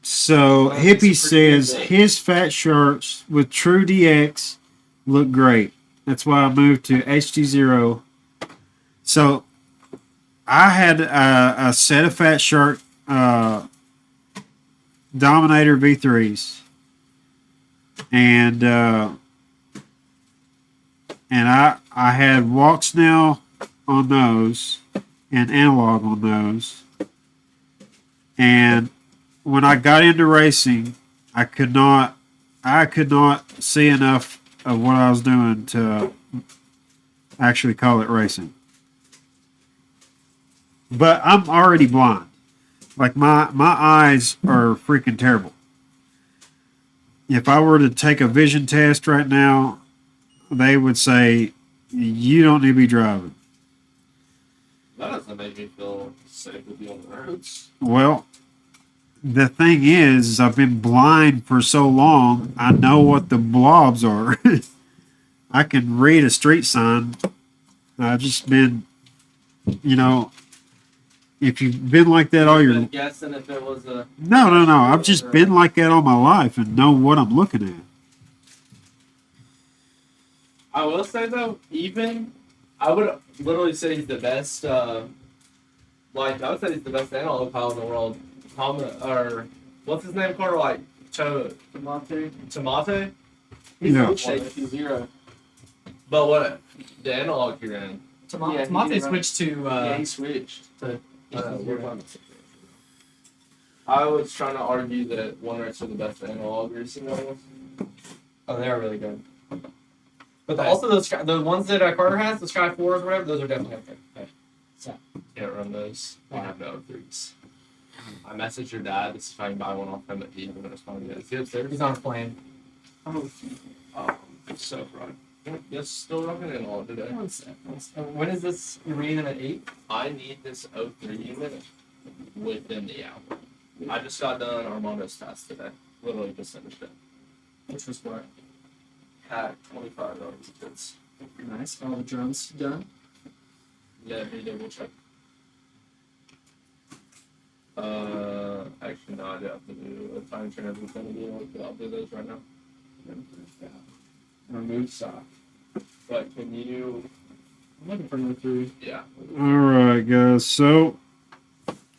So Well, Hippie it's a pretty says good bet. his Fat Sharks with True DX look great. That's why I moved to HDZero. So I had a set of Fat Shark Dominator V3s, and I had walk snell on those and analog on those, and when I got into racing, I could not see enough of what I was doing to actually call it racing. But I'm already blind. Like my eyes are freaking terrible. If I were to take a vision test right now, they would say you don't need to be driving. That doesn't make me feel safe with you on the roads. Well, the thing is, I've been blind for so long, I know what the blobs are. I can read a street sign. I've just been, if you've been like that all I've your... been guessing if it was a. No. I've just been like that all my life and know what I'm looking at. I will say though, even I would literally say he's the best. Like I would say he's the best analog pilot in the world. Or what's his name, Carter? Like Tomate. He's Yeah. HDZero. But what the analog you're in? Yeah, Tomate he switched to. Yeah, he switched. We're fine. I was trying to argue that One Rex are the best analog racing models. Oh, they are really good. But also the ones that Carter has, the Sky 4s or whatever, those are definitely up there. Can't run those. I have no threes. I messaged your dad to see if I can buy one off him, but he hasn't responded yet. Is he upstairs? He's on a plane. Oh, so right. Yes, still rocking in all today. When is this? You're reading them at 8? I need this 03 unit within the hour. I just got done Armando's test today. Literally just finished it. Which was what? Had 25 kids. Nice. All the drums done. Let me double check. Actually, no, I do have to do a time train every but I'll do those right now. Remove sock. But can you? I'm looking for number 3. Yeah. All right, guys. So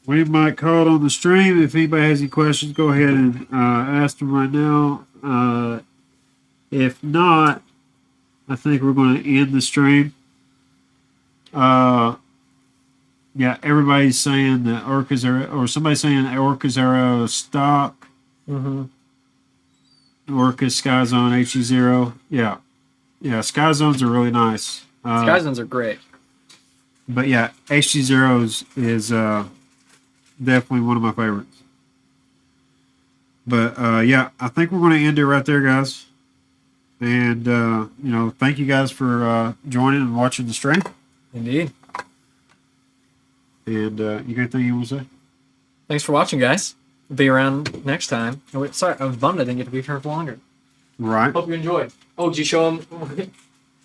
we might call it on the stream. If anybody has any questions, go ahead and ask them right now. If not, I think we're going to end the stream. Yeah, everybody's saying that Orcas are, or somebody's saying Orcas are stock. Mm-hmm. Orcas, Sky Zone, HDZero. Yeah. Yeah, Sky Zones are really nice. Sky Zones are great. But yeah, HDZero is definitely one of my favorites. But yeah, I think we're going to end it right there, guys. And you know, thank you guys for joining and watching the stream. Indeed. And you got anything you want to say? Thanks for watching, guys. We'll be around next time. Oh, wait, sorry, I was bummed I didn't get to be here for longer. Right. Hope you enjoyed. Oh, did you show them?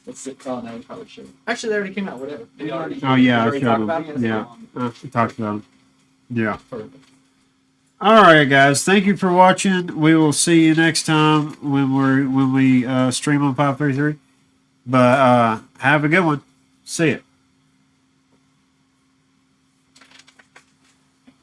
What's it called? No, we probably should. Actually, they already came out. Whatever. Did you already? Oh yeah, I already showed talk them. about it? Yeah, we talked about them. Yeah. Perfect. All right, guys. Thank you for watching. We will see you next time when we stream on 533. But have a good one. See ya.